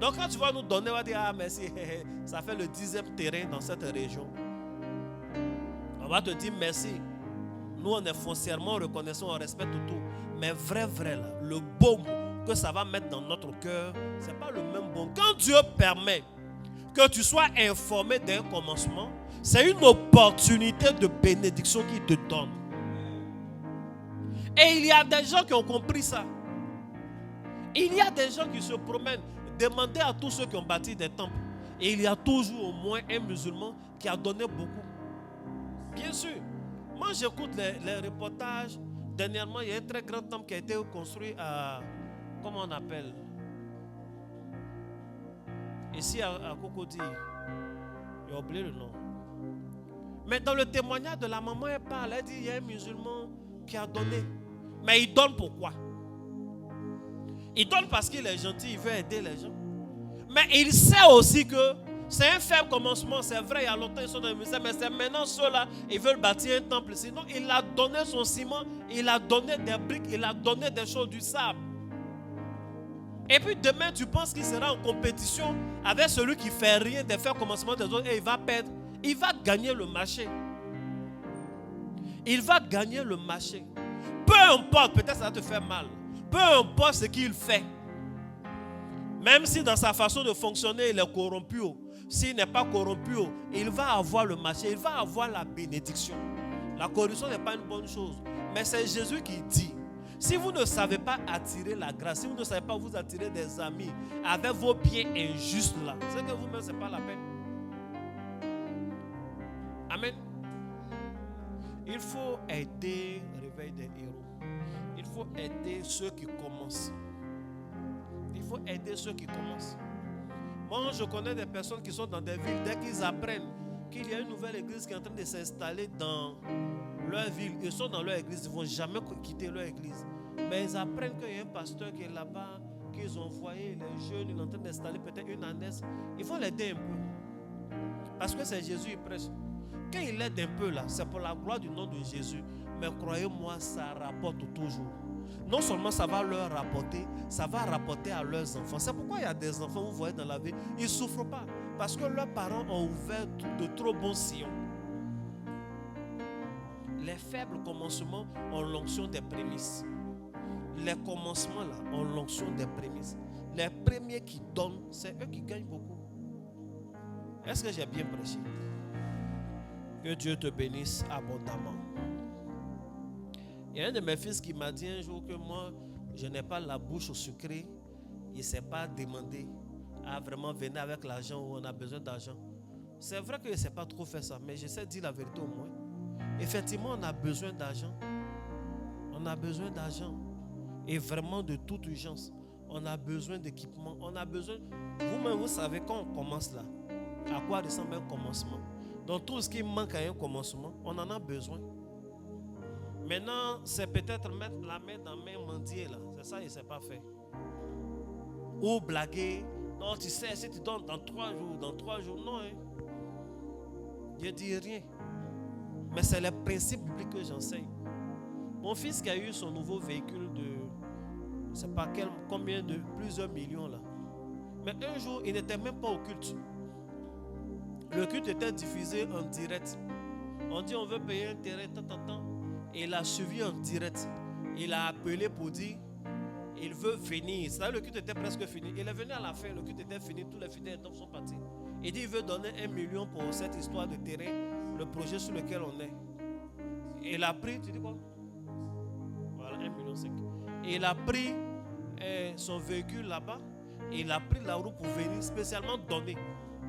Donc quand tu vas nous donner, on va dire, ah merci, ça fait le 10e terrain dans cette région. On va te dire merci. Nous, on est foncièrement reconnaissants, on respecte tout. Mais vrai, là, le baume que ça va mettre dans notre cœur, ce n'est pas le même baume. Quand Dieu permet que tu sois informé d'un commencement, c'est une opportunité de bénédiction qu'il te donne. Et il y a des gens qui ont compris ça. Il y a des gens qui se promènent. Demandez à tous ceux qui ont bâti des temples. Et il y a toujours au moins un musulman qui a donné beaucoup. Bien sûr. Moi, j'écoute les reportages. Dernièrement, il y a un très grand temple qui a été construit à... Comment on appelle? Ici à Cocody. J'ai oublié le nom. Mais dans le témoignage de la maman, elle parle. Elle dit il y a un musulman qui a donné. Mais il donne pourquoi? Il donne parce qu'il est gentil, il veut aider les gens. Mais il sait aussi que c'est un faible commencement. C'est vrai, il y a longtemps ils sont dans le musée, mais c'est maintenant ceux-là, ils veulent bâtir un temple. Sinon, il a donné son ciment, il a donné des briques, il a donné des choses, du sable. Et puis demain, tu penses qu'il sera en compétition avec celui qui ne fait rien des faibles commencements des autres et il va perdre. Il va gagner le marché. Il va gagner le marché. Peu importe, peut-être ça va te faire mal. Peu importe ce qu'il fait. Même si dans sa façon de fonctionner, il est corrompu. S'il n'est pas corrompu, il va avoir le marché, il va avoir la bénédiction. La corruption n'est pas une bonne chose. Mais c'est Jésus qui dit, si vous ne savez pas attirer la grâce, si vous ne savez pas vous attirer des amis avec vos biens injustes là, c'est que vous-même, ce n'est pas la peine. Amen. Il faut aider le réveil des héros. Il faut aider ceux qui commencent. Il faut aider ceux qui commencent. Moi, je connais des personnes qui sont dans des villes, dès qu'ils apprennent qu'il y a une nouvelle église qui est en train de s'installer dans leur ville, ils sont dans leur église, ils ne vont jamais quitter leur église. Mais ils apprennent qu'il y a un pasteur qui est là-bas, qu'ils ont envoyé les jeunes, ils sont en train d'installer peut-être une ânesse. Il faut l'aider un peu. Parce que c'est Jésus, il prêche. Quand il aide un peu là, c'est pour la gloire du nom de Jésus. Mais croyez-moi, ça rapporte toujours. Non seulement ça va leur rapporter, ça va rapporter à leurs enfants. C'est pourquoi il y a des enfants, vous voyez dans la vie, ils ne souffrent pas. Parce que leurs parents ont ouvert de trop bons sillons. Les faibles commencements ont l'onction des prémices. Les commencements là ont l'onction des prémices. Les premiers qui donnent, c'est eux qui gagnent beaucoup. Est-ce que j'ai bien prêché? Que Dieu te bénisse abondamment. Il y a un de mes fils qui m'a dit un jour que moi, je n'ai pas la bouche sucrée. Il ne s'est pas demandé à vraiment venir avec l'argent où on a besoin d'argent. C'est vrai que je ne sais pas trop faire ça, mais j'essaie de dire la vérité au moins. Effectivement, on a besoin d'argent. On a besoin d'argent. Et vraiment de toute urgence. On a besoin d'équipement. On a besoin... Vous-même, vous savez, quand on commence là, à quoi ressemble un commencement? Donc tout ce qui manque à un commencement, on en a besoin. Maintenant, c'est peut-être mettre la main dans la main mendier là. C'est ça, il ne sait pas faire. Ou blaguer. Non, tu sais, si tu donnes dans 3 jours, non. Hein. Je ne dis rien. Mais c'est les principes bibliques que j'enseigne. Mon fils qui a eu son nouveau véhicule de, je ne sais pas combien de plusieurs millions là. Mais un jour, il n'était même pas au culte. Le culte était diffusé en direct. On dit on veut payer un terrain, tant. Et il a suivi en direct. Il a appelé pour dire il veut venir. C'est-à-dire le culte était presque fini. Il est venu à la fin, le culte était fini, tous les fidèles sont partis. Il dit il veut donner 1 million pour cette histoire de terrain, le projet sur lequel on est. Et il a pris, tu dis quoi? Voilà, 1,5 million. Et il a pris son véhicule là-bas. Et il a pris la route pour venir spécialement donner.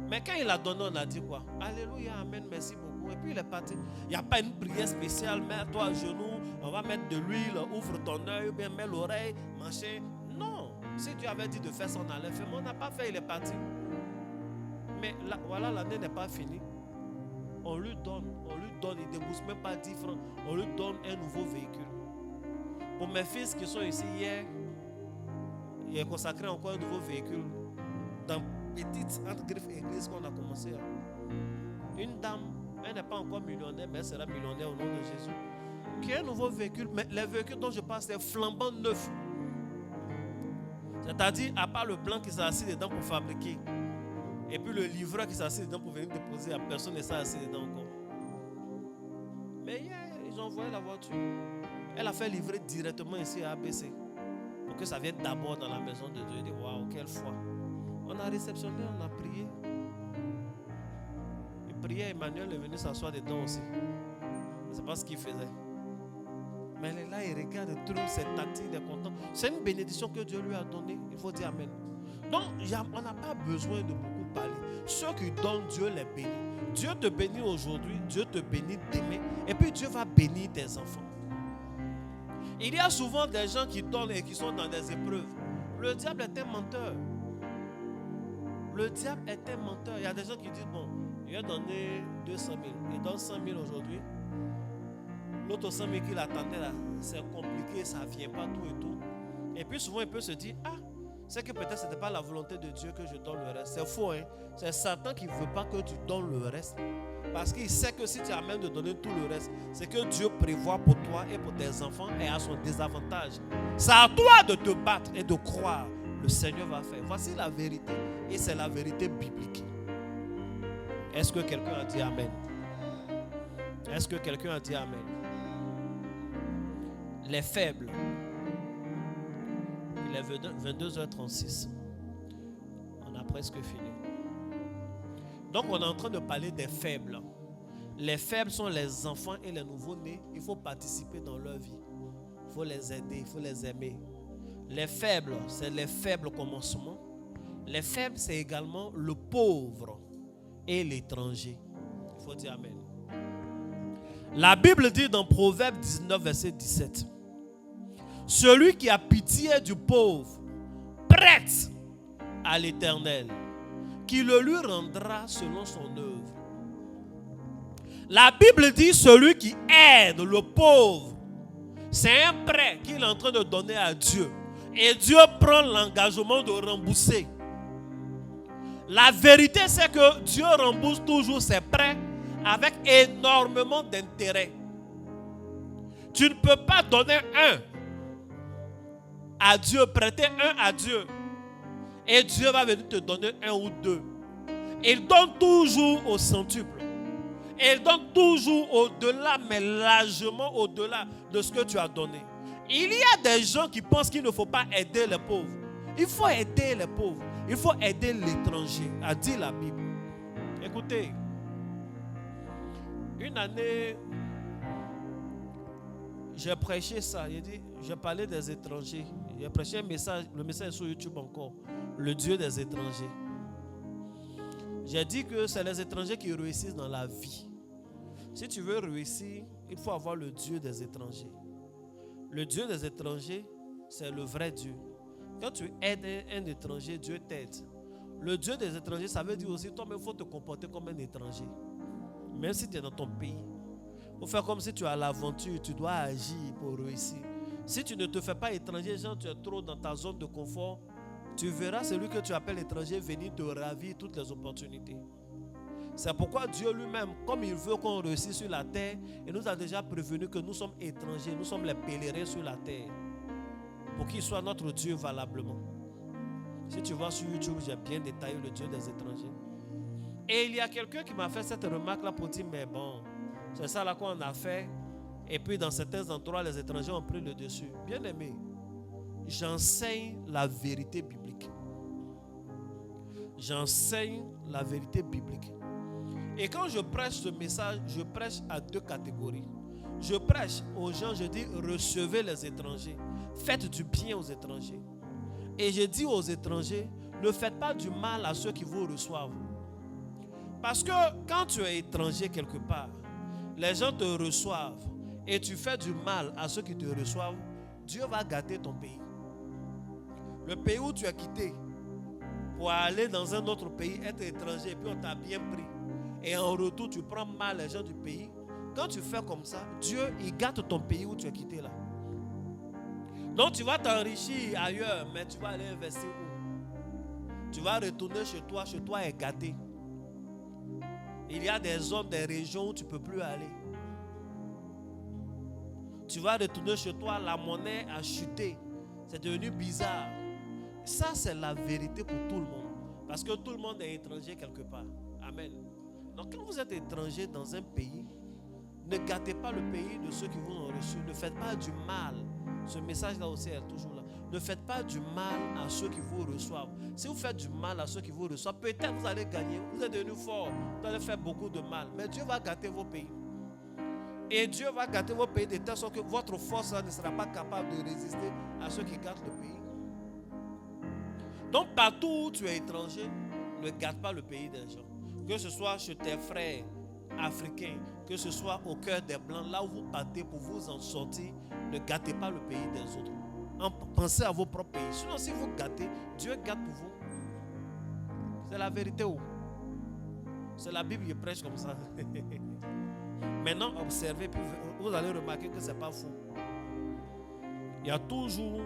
Mais quand il a donné, on a dit quoi? Alléluia, amen, merci beaucoup. Et puis il est parti. Il n'y a pas une prière spéciale, mets-toi à genoux, on va mettre de l'huile, ouvre ton œil, ou bien mets l'oreille, machin. Non. Si Dieu avait dit de faire ça, on allait faire. Mais on n'a pas fait, il est parti. Mais là, voilà, l'année n'est pas finie. On lui donne, il ne débourse même pas 10 francs. On lui donne un nouveau véhicule. Pour mes fils qui sont ici hier, il a consacré encore un nouveau véhicule dans petite entre griffes église qu'on a commencé. Une dame, elle n'est pas encore millionnaire, mais elle sera millionnaire au nom de Jésus. Qui a un nouveau véhicule, mais les véhicules dont je parle, c'est flambant neuf. C'est-à-dire, à part le blanc qui s'est assis dedans pour fabriquer, et puis le livreur qui s'est assis dedans pour venir déposer, personne ne s'est assis dedans encore. Mais hier, ils ont envoyé la voiture. Elle a fait livrer directement ici à ABC. Pour que ça vienne d'abord dans la maison de Dieu. Et dit, waouh, quelle foi. On a réceptionné, on a prié. Il priait, Emmanuel est venu s'asseoir dedans aussi. Je ne sais pas ce qu'il faisait. Mais elle est là, il regarde, il trouve, c'est tactile, il est content. C'est une bénédiction que Dieu lui a donnée. Il faut dire amen. Donc, on n'a pas besoin de beaucoup parler. Ceux qui donnent, Dieu les bénit. Dieu te bénit aujourd'hui, Dieu te bénit demain. Et puis Dieu va bénir tes enfants. Il y a souvent des gens qui donnent et qui sont dans des épreuves. Le diable est un menteur. Le diable est un menteur. Il y a des gens qui disent, bon, il a donné 200 000. Il donne 100 000 aujourd'hui. L'autre 100 000 qu'il attendait là, c'est compliqué, ça ne vient pas tout et tout. Et puis souvent il peut se dire, ah, c'est que peut-être ce n'était pas la volonté de Dieu que je donne le reste. C'est faux, hein. C'est Satan qui ne veut pas que tu donnes le reste. Parce qu'il sait que si tu as même de donner tout le reste, c'est que Dieu prévoit pour toi et pour tes enfants et à son désavantage. C'est à toi de te battre et de croire. Le Seigneur va faire. Voici la vérité. Et c'est la vérité biblique. Est-ce que quelqu'un a dit amen? Est-ce que quelqu'un a dit amen? Les faibles. Il est 22h36. On a presque fini. Donc on est en train de parler des faibles. Les faibles sont les enfants et les nouveaux-nés. Il faut participer dans leur vie. Il faut les aider, il faut les aimer. Les faibles, c'est les faibles commencements. Les faibles, c'est également le pauvre et l'étranger. Il faut dire amen. La Bible dit dans Proverbe 19, verset 17, celui qui a pitié du pauvre prête à l'Éternel, qui le lui rendra selon son œuvre. La Bible dit celui qui aide le pauvre, c'est un prêt qu'il est en train de donner à Dieu. Et Dieu prend l'engagement de rembourser. La vérité, c'est que Dieu rembourse toujours ses prêts avec énormément d'intérêt. Tu ne peux pas donner un à Dieu, prêter un à Dieu, et Dieu va venir te donner un ou deux. Il donne toujours au centuple. Il donne toujours au-delà, mais largement au-delà de ce que tu as donné. Il y a des gens qui pensent qu'il ne faut pas aider les pauvres. Il faut aider les pauvres. Il faut aider l'étranger, a dit la Bible. Écoutez, une année, j'ai prêché ça. J'ai parlé des étrangers. J'ai prêché un message, le message est sur YouTube encore. Le Dieu des étrangers. J'ai dit que c'est les étrangers qui réussissent dans la vie. Si tu veux réussir, il faut avoir le Dieu des étrangers. Le Dieu des étrangers, c'est le vrai Dieu. Quand tu aides un étranger, Dieu t'aide. Le Dieu des étrangers, ça veut dire aussi, toi-même, il faut te comporter comme un étranger. Même si tu es dans ton pays. Il faut faire comme si tu as l'aventure, tu dois agir pour réussir. Si tu ne te fais pas étranger, genre tu es trop dans ta zone de confort, tu verras celui que tu appelles étranger venir te ravir toutes les opportunités. C'est pourquoi Dieu lui-même, comme il veut qu'on réussisse sur la terre, il nous a déjà prévenu que nous sommes étrangers, nous sommes les pèlerins sur la terre, pour qu'il soit notre Dieu valablement. Si tu vois sur YouTube, j'ai bien détaillé le Dieu des étrangers. Et il y a quelqu'un qui m'a fait cette remarque-là pour dire, mais bon, c'est ça là qu'on a fait. Et puis dans certains endroits, les étrangers ont pris le dessus. Bien aimé, j'enseigne la vérité biblique. J'enseigne la vérité biblique. Et quand je prêche ce message, je prêche à deux catégories. Je prêche aux gens, je dis, recevez les étrangers. Faites du bien aux étrangers. Et je dis aux étrangers, ne faites pas du mal à ceux qui vous reçoivent. Parce que quand tu es étranger quelque part, les gens te reçoivent et tu fais du mal à ceux qui te reçoivent, Dieu va gâter ton pays. Le pays où tu as quitté pour aller dans un autre pays, être étranger, et puis on t'a bien pris. Et en retour, tu prends mal les gens du pays. Quand tu fais comme ça, Dieu, il gâte ton pays où tu as quitté là. Donc tu vas t'enrichir ailleurs, mais tu vas aller investir où? Tu vas retourner chez toi est gâté. Il y a des zones, des régions où tu ne peux plus aller. Tu vas retourner chez toi, la monnaie a chuté. C'est devenu bizarre. Ça, c'est la vérité pour tout le monde. Parce que tout le monde est étranger quelque part. Amen. Donc quand vous êtes étranger dans un pays, ne gâtez pas le pays de ceux qui vous ont reçu. Ne faites pas du mal. Ce message-là aussi est toujours là. Ne faites pas du mal à ceux qui vous reçoivent. Si vous faites du mal à ceux qui vous reçoivent, peut-être vous allez gagner. Vous êtes devenu fort. Vous allez faire beaucoup de mal. Mais Dieu va gâter vos pays. Et Dieu va gâter vos pays de telle sorte que votre force ne sera pas capable de résister à ceux qui gâtent le pays. Donc partout où tu es étranger, ne gâte pas le pays des gens. Que ce soit chez tes frères africains, que ce soit au cœur des blancs, là où vous partez pour vous en sortir, ne gâtez pas le pays des autres. Pensez à vos propres pays. Sinon, si vous gâtez, Dieu gâte pour vous. C'est la vérité. C'est la Bible qui prêche comme ça. Maintenant, observez, puis vous allez remarquer que ce n'est pas faux. Il y a toujours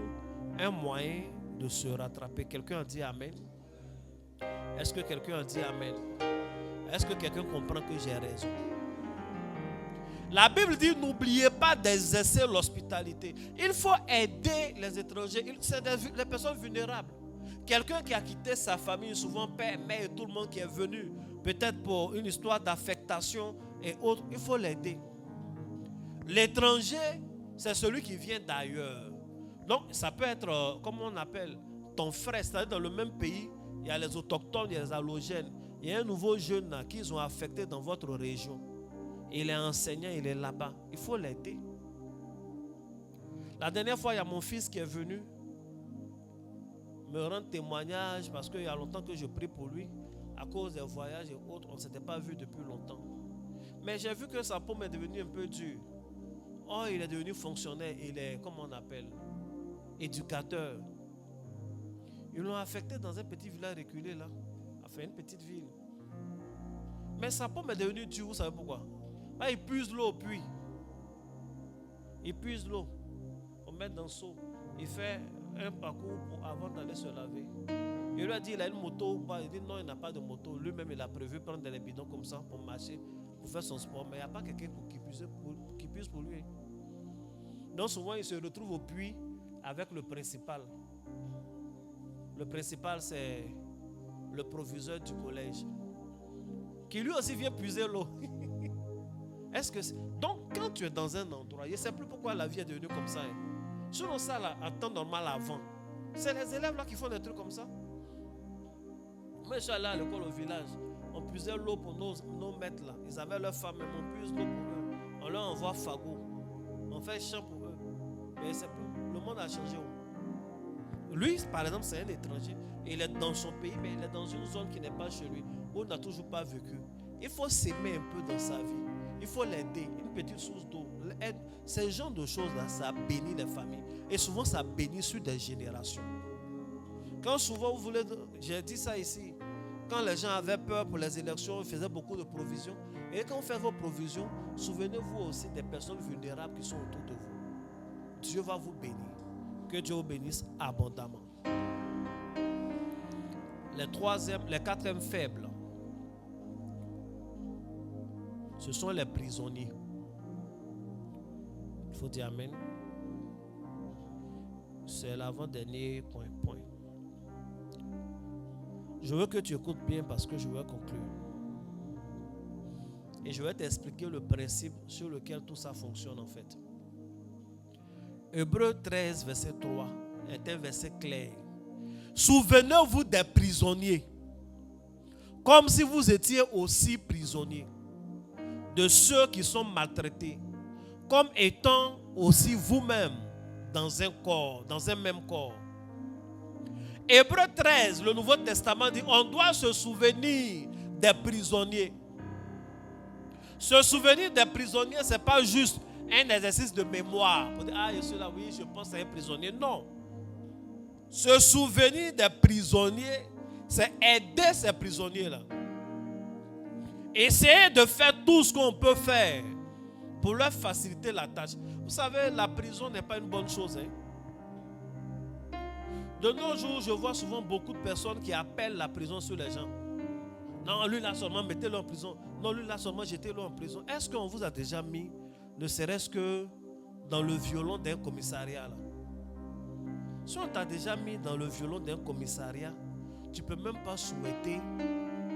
un moyen de se rattraper. Quelqu'un a dit Amen? Est-ce que quelqu'un a dit Amen? Est-ce que quelqu'un comprend que j'ai raison? La Bible dit, n'oubliez pas d'exercer l'hospitalité. Il faut aider les étrangers. C'est les personnes vulnérables. Quelqu'un qui a quitté sa famille, souvent père, mère et tout le monde qui est venu, peut-être pour une histoire d'affectation et autres, il faut l'aider. L'étranger, c'est celui qui vient d'ailleurs. Donc, ça peut être, comme on appelle, ton frère, c'est-à-dire dans le même pays, il y a les autochtones, il y a les allogènes. Il y a un nouveau jeune là, qu'ils ont affecté dans votre région. Il est enseignant, il est là-bas. Il faut l'aider. La dernière fois, il y a mon fils qui est venu me rendre témoignage parce qu'il y a longtemps que je prie pour lui. À cause des voyages et autres, on ne s'était pas vu depuis longtemps. Mais j'ai vu que sa paume est devenue un peu dure. Oh, il est devenu fonctionnaire. Il est, comment on appelle, éducateur. Ils l'ont affecté dans un petit village reculé là. Enfin, une petite ville. Mais sa paume est devenue dure, vous savez pourquoi? Là, il puise l'eau au puits. Il puise l'eau. On met dans le seau. Il fait un parcours avant d'aller se laver. Il lui a dit, il a une moto ou pas? Il dit non, il n'a pas de moto. Lui-même, il a prévu prendre des bidons comme ça pour marcher, pour faire son sport. Mais il n'y a pas quelqu'un qui puise pour lui. Donc souvent, il se retrouve au puits avec le principal. Le principal, c'est le proviseur du collège, qui lui aussi vient puiser l'eau. Donc, quand tu es dans un endroit, je ne sais plus pourquoi la vie est devenue comme ça. Selon ça, là, en temps normal avant, c'est les élèves là qui font des trucs comme ça. Moi, je suis allé à l'école au village. On puisait l'eau pour nos maîtres là. Ils avaient leur femme, même on puise l'eau pour eux. On leur envoie fagot. On fait chant pour eux. Mais c'est plus. Le monde a changé. Lui, par exemple, c'est un étranger. Il est dans son pays, mais il est dans une zone qui n'est pas chez lui, où il n'a toujours pas vécu. Il faut s'aimer un peu dans sa vie. Il faut l'aider. Une petite source d'eau. Ces genres de choses-là, ça bénit les familles. Et souvent, ça bénit sur des générations. Quand souvent vous voulez, j'ai dit ça ici, quand les gens avaient peur pour les élections, ils faisaient beaucoup de provisions. Et quand vous faites vos provisions, souvenez-vous aussi des personnes vulnérables qui sont autour de vous. Dieu va vous bénir. Que Dieu vous bénisse abondamment. Les quatrièmes faibles, ce sont les prisonniers. Il faut dire amen. C'est l'avant-dernier point. Je veux que tu écoutes bien parce que je vais conclure. Et je vais t'expliquer le principe sur lequel tout ça fonctionne en fait. Hébreux 13, verset 3 est un verset clair. Souvenez-vous des prisonniers, comme si vous étiez aussi prisonniers, de ceux qui sont maltraités, comme étant aussi vous-même dans un corps, dans un même corps. Hébreux 13, le Nouveau Testament dit, on doit se souvenir des prisonniers. Se souvenir des prisonniers, ce n'est pas juste un exercice de mémoire. Pour dire, ah, je suis là, oui, je pense à un prisonnier. Non. Se souvenir des prisonniers, c'est aider ces prisonniers-là. Essayer de faire tout ce qu'on peut faire pour leur faciliter la tâche. Vous savez, la prison n'est pas une bonne chose. De nos jours, je vois souvent beaucoup de personnes qui appellent la prison sur les gens. Non, lui là seulement, mettez-le en prison. Non, lui là seulement, jetez-le en prison. Est-ce qu'on vous a déjà mis, ne serait-ce que dans le violon d'un commissariat là? Si on t'a déjà mis dans le violon d'un commissariat, tu ne peux même pas souhaiter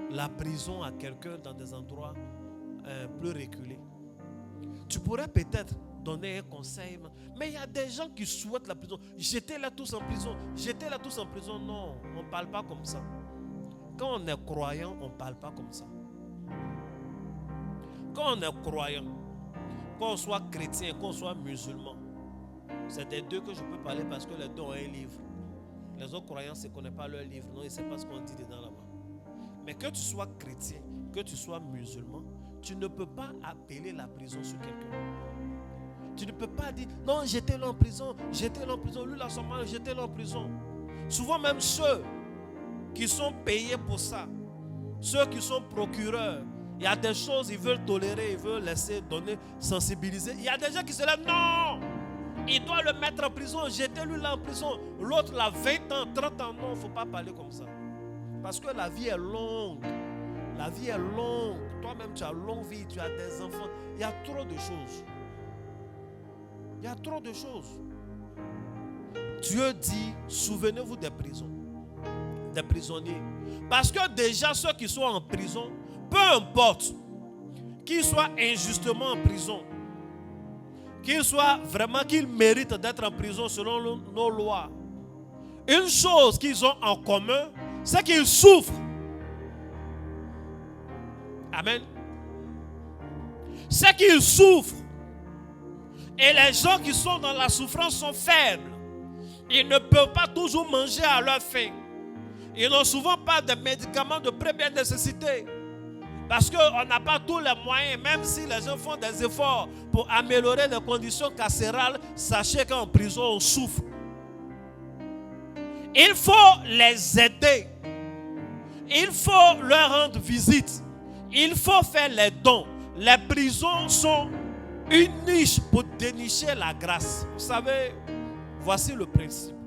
la prison à quelqu'un dans des endroits plus reculés. Tu pourrais peut-être donner un conseil, mais il y a des gens qui souhaitent la prison. Jetez-les tous en prison. Jetez-les tous en prison. Non, on ne parle pas comme ça. Quand on est croyant, on ne parle pas comme ça. Quand on est croyant, qu'on soit chrétien, qu'on soit musulman, c'est des deux que je peux parler parce que les deux ont un livre. Les autres croyants ne connaissent pas leur livre. Non, ils ne savent pas ce qu'on dit dedans là-bas. Mais que tu sois chrétien, que tu sois musulman, tu ne peux pas appeler la prison sur quelqu'un. Tu ne peux pas dire, non, jetez-le en prison, lui là seulement, jetez-le en prison. Souvent même ceux qui sont payés pour ça, ceux qui sont procureurs, il y a des choses ils veulent tolérer, ils veulent laisser donner, sensibiliser. Il y a des gens qui se lèvent, non, il doit le mettre en prison, jetez-lui là en prison. L'autre là, 20 ans, 30 ans, non, il ne faut pas parler comme ça. Parce que la vie est longue. La vie est longue. Toi-même, tu as longue vie, tu as des enfants. Il y a trop de choses. Il y a trop de choses. Dieu dit, souvenez-vous des prisons, des prisonniers. Parce que déjà, ceux qui sont en prison, peu importe qu'ils soient injustement en prison, qu'ils soient vraiment, qu'ils méritent d'être en prison selon nos lois, une chose qu'ils ont en commun, c'est qu'ils souffrent. Amen. C'est qu'ils souffrent. Et les gens qui sont dans la souffrance sont faibles. Ils ne peuvent pas toujours manger à leur faim. Ils n'ont souvent pas de médicaments de première nécessité. Parce qu'on n'a pas tous les moyens, même si les gens font des efforts pour améliorer les conditions carcérales, sachez qu'en prison, on souffre. Il faut les aider. Il faut leur rendre visite. Il faut faire les dons. Les prisons sont une niche pour dénicher la grâce. Vous savez, voici le principe.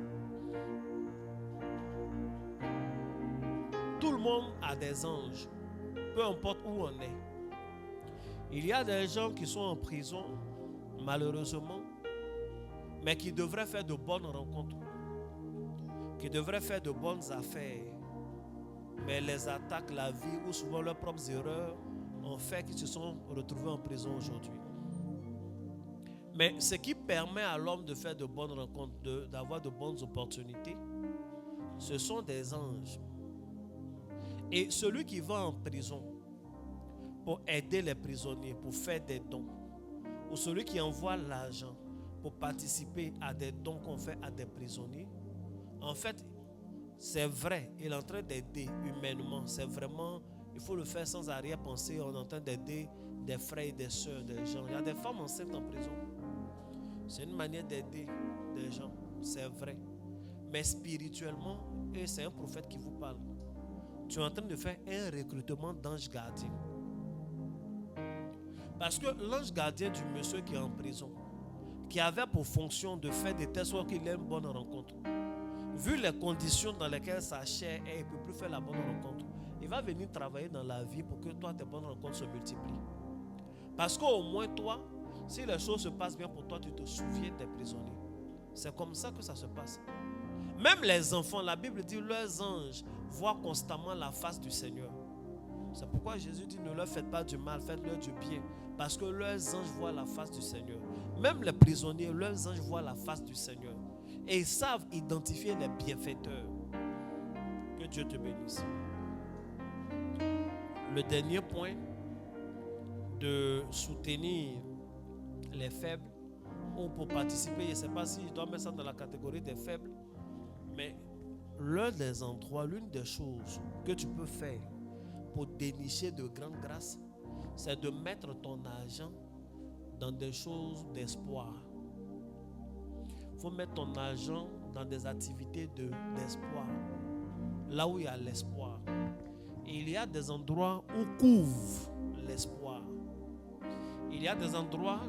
Tout le monde a des anges, peu importe où on est. Il y a des gens qui sont en prison, malheureusement, mais qui devraient faire de bonnes rencontres, qui devraient faire de bonnes affaires. Mais les attaques, la vie ou souvent leurs propres erreurs ont fait qu'ils se sont retrouvés en prison aujourd'hui. Mais ce qui permet à l'homme de faire de bonnes rencontres, d'avoir de bonnes opportunités, ce sont des anges. Et celui qui va en prison pour aider les prisonniers, pour faire des dons, ou celui qui envoie l'argent pour participer à des dons qu'on fait à des prisonniers, en fait, c'est vrai, il est en train d'aider humainement. C'est vraiment, il faut le faire sans arrière-pensée. On est en train d'aider des frères et des sœurs, des gens. Il y a des femmes enceintes en prison. C'est une manière d'aider des gens, c'est vrai. Mais spirituellement, et c'est un prophète qui vous parle. Tu es en train de faire un recrutement d'ange gardien. Parce que l'ange gardien du monsieur qui est en prison, qui avait pour fonction de faire des tests pour qu'il ait une bonne rencontre, vu les conditions dans lesquelles sa chair est, il ne peut plus faire la bonne rencontre. Il va venir travailler dans la vie pour que toi, tes bonnes rencontres se multiplient. Parce qu'au moins toi, si les choses se passent bien pour toi, tu te souviens des prisonniers. C'est comme ça que ça se passe. Même les enfants, la Bible dit, leurs anges voient constamment la face du Seigneur. C'est pourquoi Jésus dit, ne leur faites pas du mal, faites-leur du bien. Parce que leurs anges voient la face du Seigneur. Même les prisonniers, leurs anges voient la face du Seigneur. Et ils savent identifier les bienfaiteurs. Que Dieu te bénisse. Le dernier point, de soutenir les faibles, ou pour participer, je ne sais pas si je dois mettre ça dans la catégorie des faibles, mais l'un des endroits, l'une des choses que tu peux faire pour dénicher de grandes grâces, c'est de mettre ton argent dans des choses d'espoir. Il faut mettre ton argent dans des activités d'espoir. Là où il y a l'espoir. Et il y a des endroits où couvre l'espoir. Il y a des endroits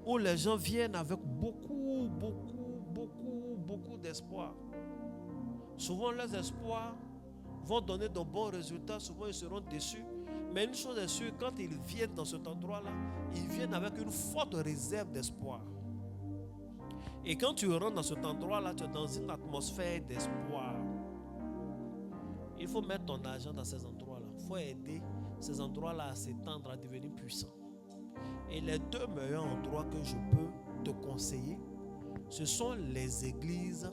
où les gens viennent avec beaucoup d'espoir. Souvent leurs espoirs vont donner de bons résultats. Souvent ils seront déçus. Mais une chose est sûre, quand ils viennent dans cet endroit-là, ils viennent avec une forte réserve d'espoir. Et quand tu rentres dans cet endroit-là, tu es dans une atmosphère d'espoir. Il faut mettre ton argent dans ces endroits-là. Il faut aider ces endroits-là à s'étendre, à devenir puissants. Et les deux meilleurs endroits que je peux te conseiller, ce sont les églises.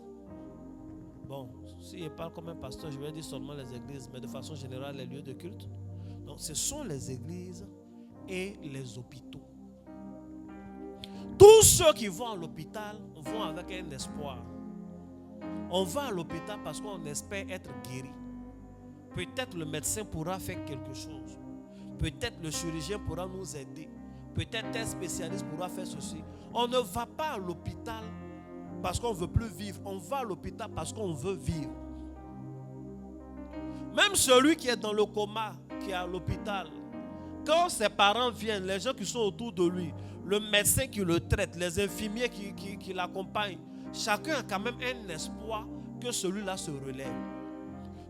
Bon, si je parle comme un pasteur, je vais dire seulement les églises, mais de façon générale, les lieux de culte. Donc, ce sont les églises et les hôpitaux. Tous ceux qui vont à l'hôpital vont avec un espoir. On va à l'hôpital parce qu'on espère être guéri. Peut-être le médecin pourra faire quelque chose. Peut-être le chirurgien pourra nous aider. Peut-être un spécialiste pourra faire ceci. On ne va pas à l'hôpital parce qu'on ne veut plus vivre. On va à l'hôpital parce qu'on veut vivre. Même celui qui est dans le coma, qui est à l'hôpital, quand ses parents viennent, les gens qui sont autour de lui, le médecin qui le traite, les infirmiers qui l'accompagnent, chacun a quand même un espoir que celui-là se relève.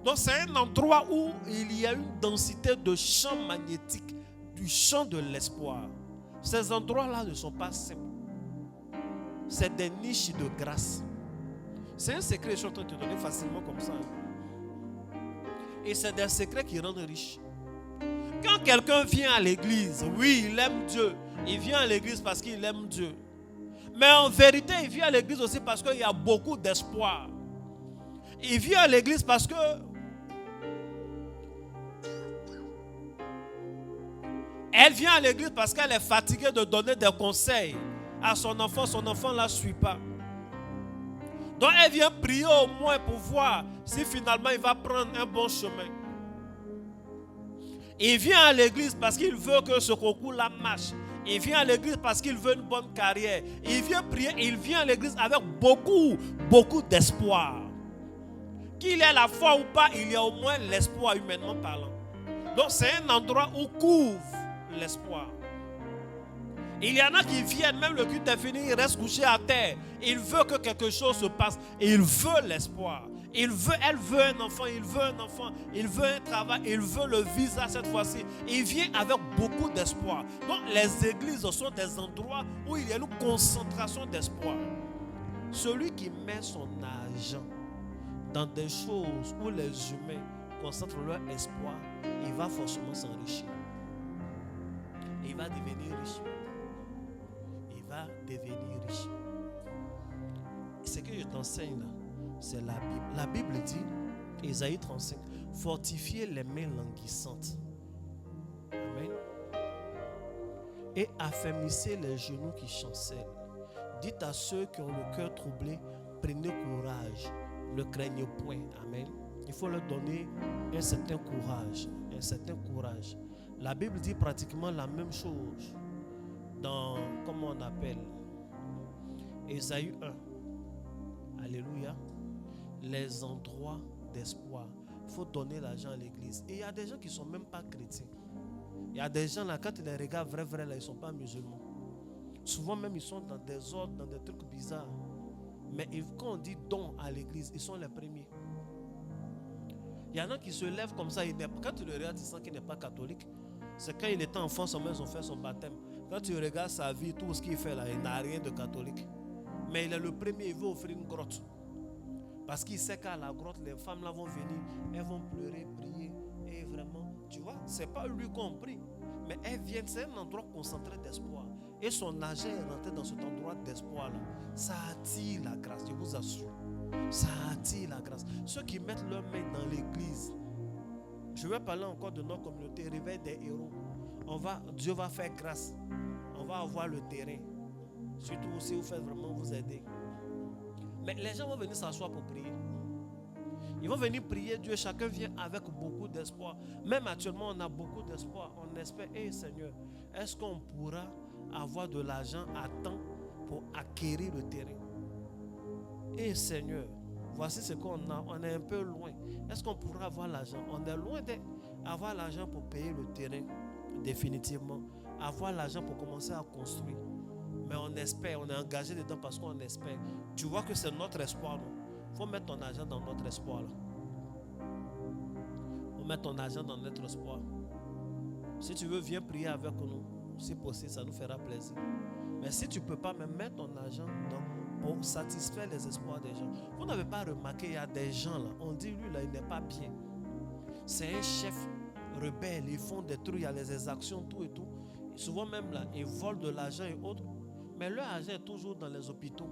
Donc c'est un endroit où il y a une densité de champ magnétique, du champ de l'espoir. Ces endroits-là ne sont pas simples. C'est des niches de grâce. C'est un secret que je suis en train de te donner facilement comme ça. Et c'est des secrets qui rendent riches. Quand quelqu'un vient à l'église, oui, il aime Dieu. Il vient à l'église parce qu'il aime Dieu. Mais en vérité, il vient à l'église aussi parce qu'il y a beaucoup d'espoir. Il vient à l'église parce que elle vient à l'église parce qu'elle est fatiguée de donner des conseils à son enfant ne la suit pas. Donc elle vient prier au moins pour voir si finalement il va prendre un bon chemin. Il vient à l'église parce qu'il veut que ce concours-là marche. Il vient à l'église parce qu'il veut une bonne carrière. Il vient prier, il vient à l'église avec beaucoup d'espoir. Qu'il ait la foi ou pas, il y a au moins l'espoir humainement parlant. Donc c'est un endroit où couvre l'espoir. Il y en a qui viennent, même le culte est fini, ils restent couchés à terre. Il veut que quelque chose se passe. Il veut l'espoir. Elle veut un enfant, il veut un travail, il veut le visa cette fois-ci. Il vient avec beaucoup d'espoir. Donc les églises sont des endroits où il y a une concentration d'espoir. Celui qui met son argent dans des choses où les humains concentrent leur espoir, il va forcément s'enrichir. Il va devenir riche. Il va devenir riche. Ce que je t'enseigne là, c'est la Bible. La Bible dit, Ésaïe 35, fortifiez les mains languissantes. Amen. Et affermissez les genoux qui chancellent. Dites à ceux qui ont le cœur troublé, prenez courage, ne craignez point. Amen. Il faut leur donner un certain courage. Un certain courage. La Bible dit pratiquement la même chose dans, comment on appelle, Ésaïe 1. Alléluia. Les endroits d'espoir. Il faut donner l'argent à l'église. Et il y a des gens qui ne sont même pas chrétiens. Il y a des gens là, quand tu les regardes vrai, là, ils ne sont pas musulmans. Souvent même, ils sont dans des ordres, dans des trucs bizarres. Mais quand on dit don à l'église, ils sont les premiers. Il y en a qui se lèvent comme ça. Quand tu le regardes, tu sens qu'il n'est pas catholique. C'est quand il était enfant, seulement ils ont fait son baptême. Quand tu regardes sa vie, tout ce qu'il fait là, il n'a rien de catholique. Mais il est le premier, il veut offrir une grotte. Parce qu'il sait qu'à la grotte, les femmes là vont venir, elles vont pleurer, prier. Et vraiment, tu vois, c'est pas lui compris. Mais elles viennent, c'est un endroit concentré d'espoir. Et son argent est rentré dans cet endroit d'espoir là. Ça attire la grâce, je vous assure. Ça attire la grâce. Ceux qui mettent leurs mains dans l'église, je vais parler encore de notre communauté, réveil des héros. Dieu va faire grâce. On va avoir le terrain. Surtout si vous faites vraiment vous aider. Mais les gens vont venir s'asseoir pour prier. Ils vont venir prier Dieu. Chacun vient avec beaucoup d'espoir. Même actuellement, on a beaucoup d'espoir. On espère, Seigneur, est-ce qu'on pourra avoir de l'argent à temps pour acquérir le terrain? Seigneur, voici ce qu'on a. On est un peu loin. Est-ce qu'on pourra avoir l'argent? On est loin d'avoir l'argent pour payer le terrain, définitivement. Avoir l'argent pour commencer à construire. Mais on espère, on est engagé dedans parce qu'on espère. Tu vois que c'est notre espoir, non? Il faut mettre ton argent dans notre espoir. Il faut mettre ton argent dans notre espoir. Si tu veux, viens prier avec nous. Si possible, ça nous fera plaisir. Mais si tu ne peux pas, même mettre ton argent pour satisfaire les espoirs des gens. Vous n'avez pas remarqué, il y a des gens là, on dit lui là, il n'est pas bien. C'est un chef rebelle, ils font des trucs, il y a les exactions, tout et tout. Et souvent même là, ils volent de l'argent et autres. Mais leur argent est toujours dans les hôpitaux.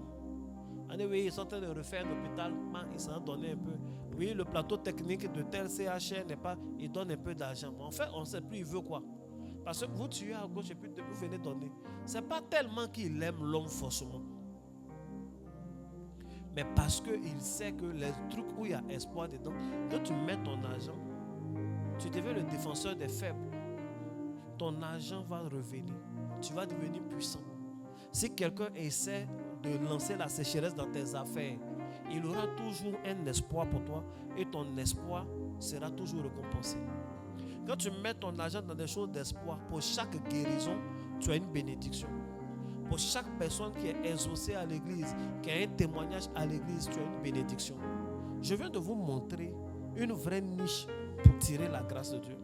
Oui, ils sont en train de refaire un hôpital, ils s'en donnent un peu. Oui, le plateau technique de tel CHR n'est pas, ils donnent un peu d'argent. En fait, on ne sait plus il veut quoi. Parce que vous tuez à gauche et puis vous venez donner. Ce n'est pas tellement qu'il aime l'homme forcément. Mais parce qu'il sait que les trucs où il y a espoir dedans, quand tu mets ton argent, tu deviens le défenseur des faibles. Ton argent va revenir. Tu vas devenir puissant. Si quelqu'un essaie de lancer la sécheresse dans tes affaires, il aura toujours un espoir pour toi et ton espoir sera toujours récompensé. Quand tu mets ton argent dans des choses d'espoir, pour chaque guérison, tu as une bénédiction. Pour chaque personne qui est exaucée à l'église, qui a un témoignage à l'église, tu as une bénédiction. Je viens de vous montrer une vraie niche pour tirer la grâce de Dieu.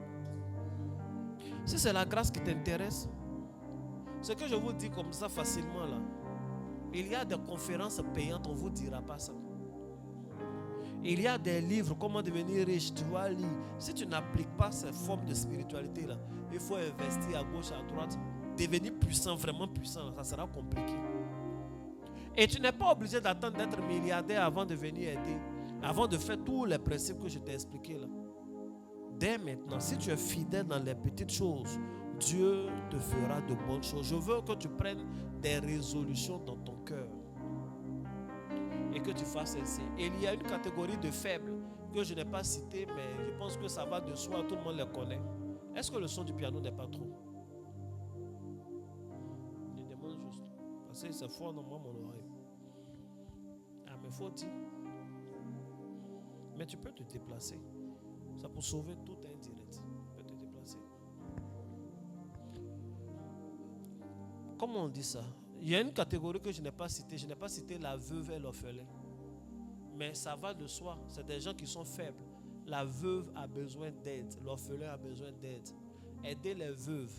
Si c'est la grâce qui t'intéresse, ce que je vous dis comme ça facilement là, il y a des conférences payantes, on ne vous dira pas ça. Il y a des livres, comment devenir riche, tu vas lire. Si tu n'appliques pas ces formes de spiritualité là, il faut investir à gauche, à droite, devenir puissant, vraiment puissant, ça sera compliqué. Et tu n'es pas obligé d'attendre d'être milliardaire avant de venir aider, avant de faire tous les principes que je t'ai expliqués là. Dès maintenant, si tu es fidèle dans les petites choses, Dieu te fera de bonnes choses. Je veux que tu prennes des résolutions dans ton cœur et que tu fasses celle-ci. Il y a une catégorie de faibles que je n'ai pas citée, mais je pense que ça va de soi, tout le monde les connaît. Est-ce que le son du piano n'est pas trop? Je demande juste. Parce que c'est fort dans moi, mon oreille. Ah, mais faut dire. Mais tu peux te déplacer. Ça pour sauver tout indirect. Tu peux te déplacer. Comment on dit ça? Il y a une catégorie que je n'ai pas citée. Je n'ai pas cité la veuve et l'orphelin. Mais ça va de soi. C'est des gens qui sont faibles. La veuve a besoin d'aide. L'orphelin a besoin d'aide. Aider les veuves.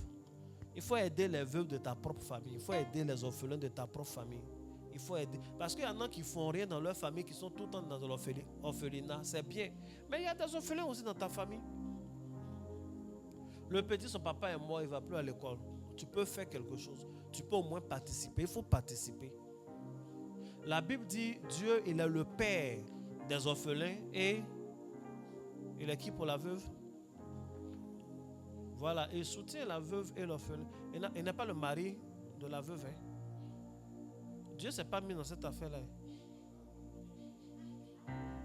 Il faut aider les veuves de ta propre famille. Il faut aider les orphelins de ta propre famille. Il faut aider. Parce qu'il y en a qui ne font rien dans leur famille, qui sont tout le temps dans l'orphelinat. C'est bien. Mais il y a des orphelins aussi dans ta famille. Le petit, son papa est mort, il ne va plus à l'école. Tu peux faire quelque chose. Tu peux au moins participer. Il faut participer. La Bible dit, Dieu, il est le père des orphelins et il est qui pour la veuve? Voilà, il soutient la veuve et l'orphelin. Il n'est pas le mari de la veuve. Hein? Dieu ne s'est pas mis dans cette affaire-là.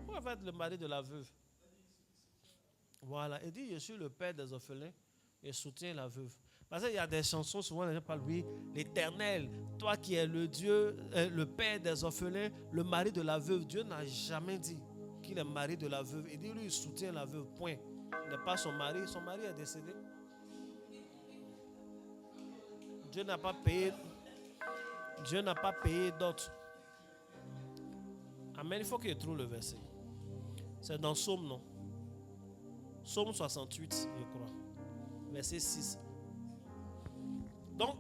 Pourquoi va être le mari de la veuve? Voilà, il dit, je suis le père des orphelins et soutient la veuve. Parce qu'il y a des chansons, souvent les gens parlent, oui, l'Éternel, toi qui es le Dieu, le père des orphelins, le mari de la veuve. Dieu n'a jamais dit qu'il est mari de la veuve. Il dit, lui, il soutient la veuve, point. Il n'est pas son mari est décédé. Dieu n'a pas payé d'autres. Amen, il faut qu'il trouve le verset. C'est dans Psaume, non? Psaume 68, je crois. Verset 6. Donc,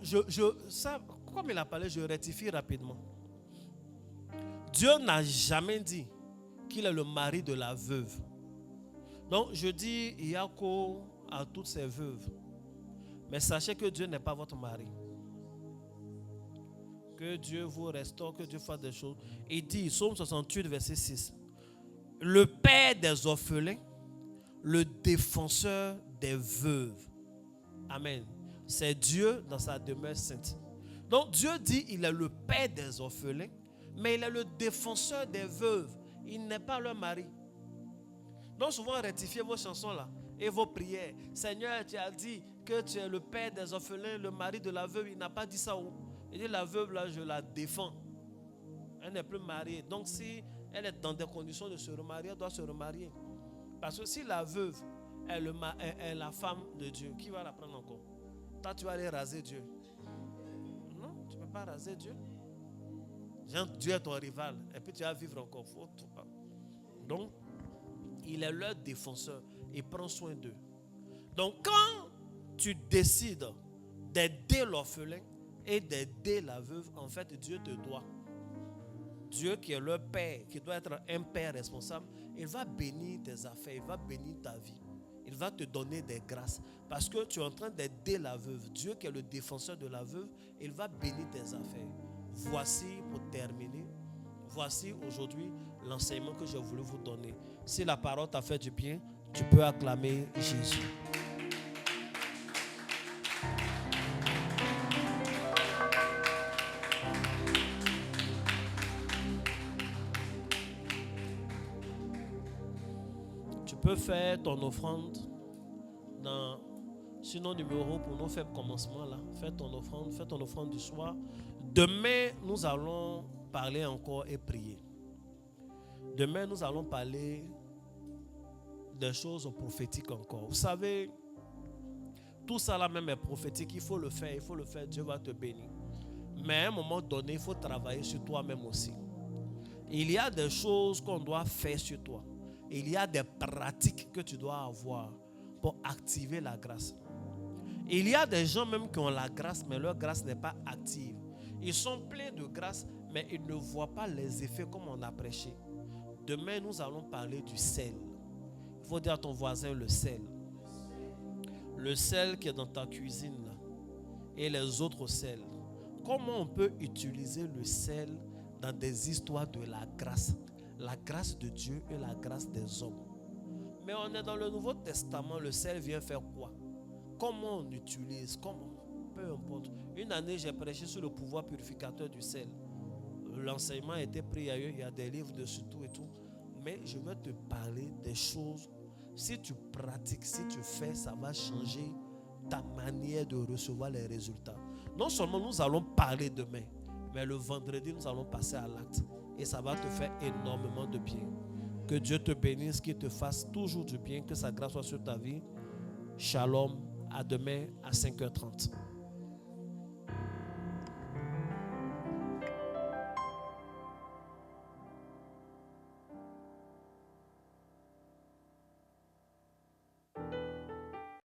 ça, comme il a parlé, je rectifie rapidement. Dieu n'a jamais dit qu'il est le mari de la veuve. Donc, je dis Yako à toutes ces veuves. Mais sachez que Dieu n'est pas votre mari. Que Dieu vous restaure, que Dieu fasse des choses. Il dit, Psaume 68, verset 6. Le père des orphelins, le défenseur des veuves. Amen. C'est Dieu dans sa demeure sainte. Donc Dieu dit il est le père des orphelins, mais il est le défenseur des veuves. Il n'est pas leur mari. Donc souvent rectifiez vos chansons là et vos prières. Seigneur, tu as dit que tu es le père des orphelins, le mari de la veuve. Il n'a pas dit ça où? Il dit la veuve là, je la défends. Elle n'est plus mariée. Donc si elle est dans des conditions de se remarier, elle doit se remarier. Parce que si la veuve est la femme de Dieu, qui va la prendre encore? Toi, tu vas aller raser Dieu. Non, tu ne peux pas raser Dieu. Dieu est ton rival. Et puis tu vas vivre encore. Faut tout pas. Donc, il est leur défenseur. Il prend soin d'eux. Donc, quand tu décides d'aider l'orphelin et d'aider la veuve, en fait, Dieu te doit. Dieu qui est leur père, qui doit être un père responsable, il va bénir tes affaires, il va bénir ta vie. Il va te donner des grâces. Parce que tu es en train d'aider la veuve. Dieu qui est le défenseur de la veuve, il va bénir tes affaires. Voici, pour terminer, voici aujourd'hui l'enseignement que j'ai voulu vous donner. Si la parole t'a fait du bien, tu peux acclamer Jésus. Tu peux faire ton offrande sur nos numéros pour nos faibles commencements là. Fais ton offrande du soir. Demain, nous allons parler encore et prier. Demain, nous allons parler des choses prophétiques encore. Vous savez, tout ça là même est prophétique. Il faut le faire, Dieu va te bénir. Mais à un moment donné, il faut travailler sur toi-même aussi. Il y a des choses qu'on doit faire sur toi. Il y a des pratiques que tu dois avoir pour activer la grâce. Il y a des gens même qui ont la grâce, mais leur grâce n'est pas active. Ils sont pleins de grâce, mais ils ne voient pas les effets comme on a prêché. Demain, nous allons parler du sel. Il faut dire à ton voisin le sel. Le sel qui est dans ta cuisine là, et les autres sels. Comment on peut utiliser le sel dans des histoires de la grâce? La grâce de Dieu et la grâce des hommes. Mais on est dans le Nouveau Testament, le sel vient faire quoi? Comment on utilise? Comment? Peu importe. Une année, j'ai prêché sur le pouvoir purificateur du sel. L'enseignement a été pris ailleurs, il y a des livres dessus tout et tout. Mais je vais te parler des choses Si tu pratiques, si tu fais, ça va changer ta manière de recevoir les résultats. Non seulement nous allons parler demain, mais le vendredi, nous allons passer à l'acte. Et ça va te faire énormément de bien. Que Dieu te bénisse, qu'il te fasse toujours du bien, que sa grâce soit sur ta vie. Shalom, à demain à 5h30.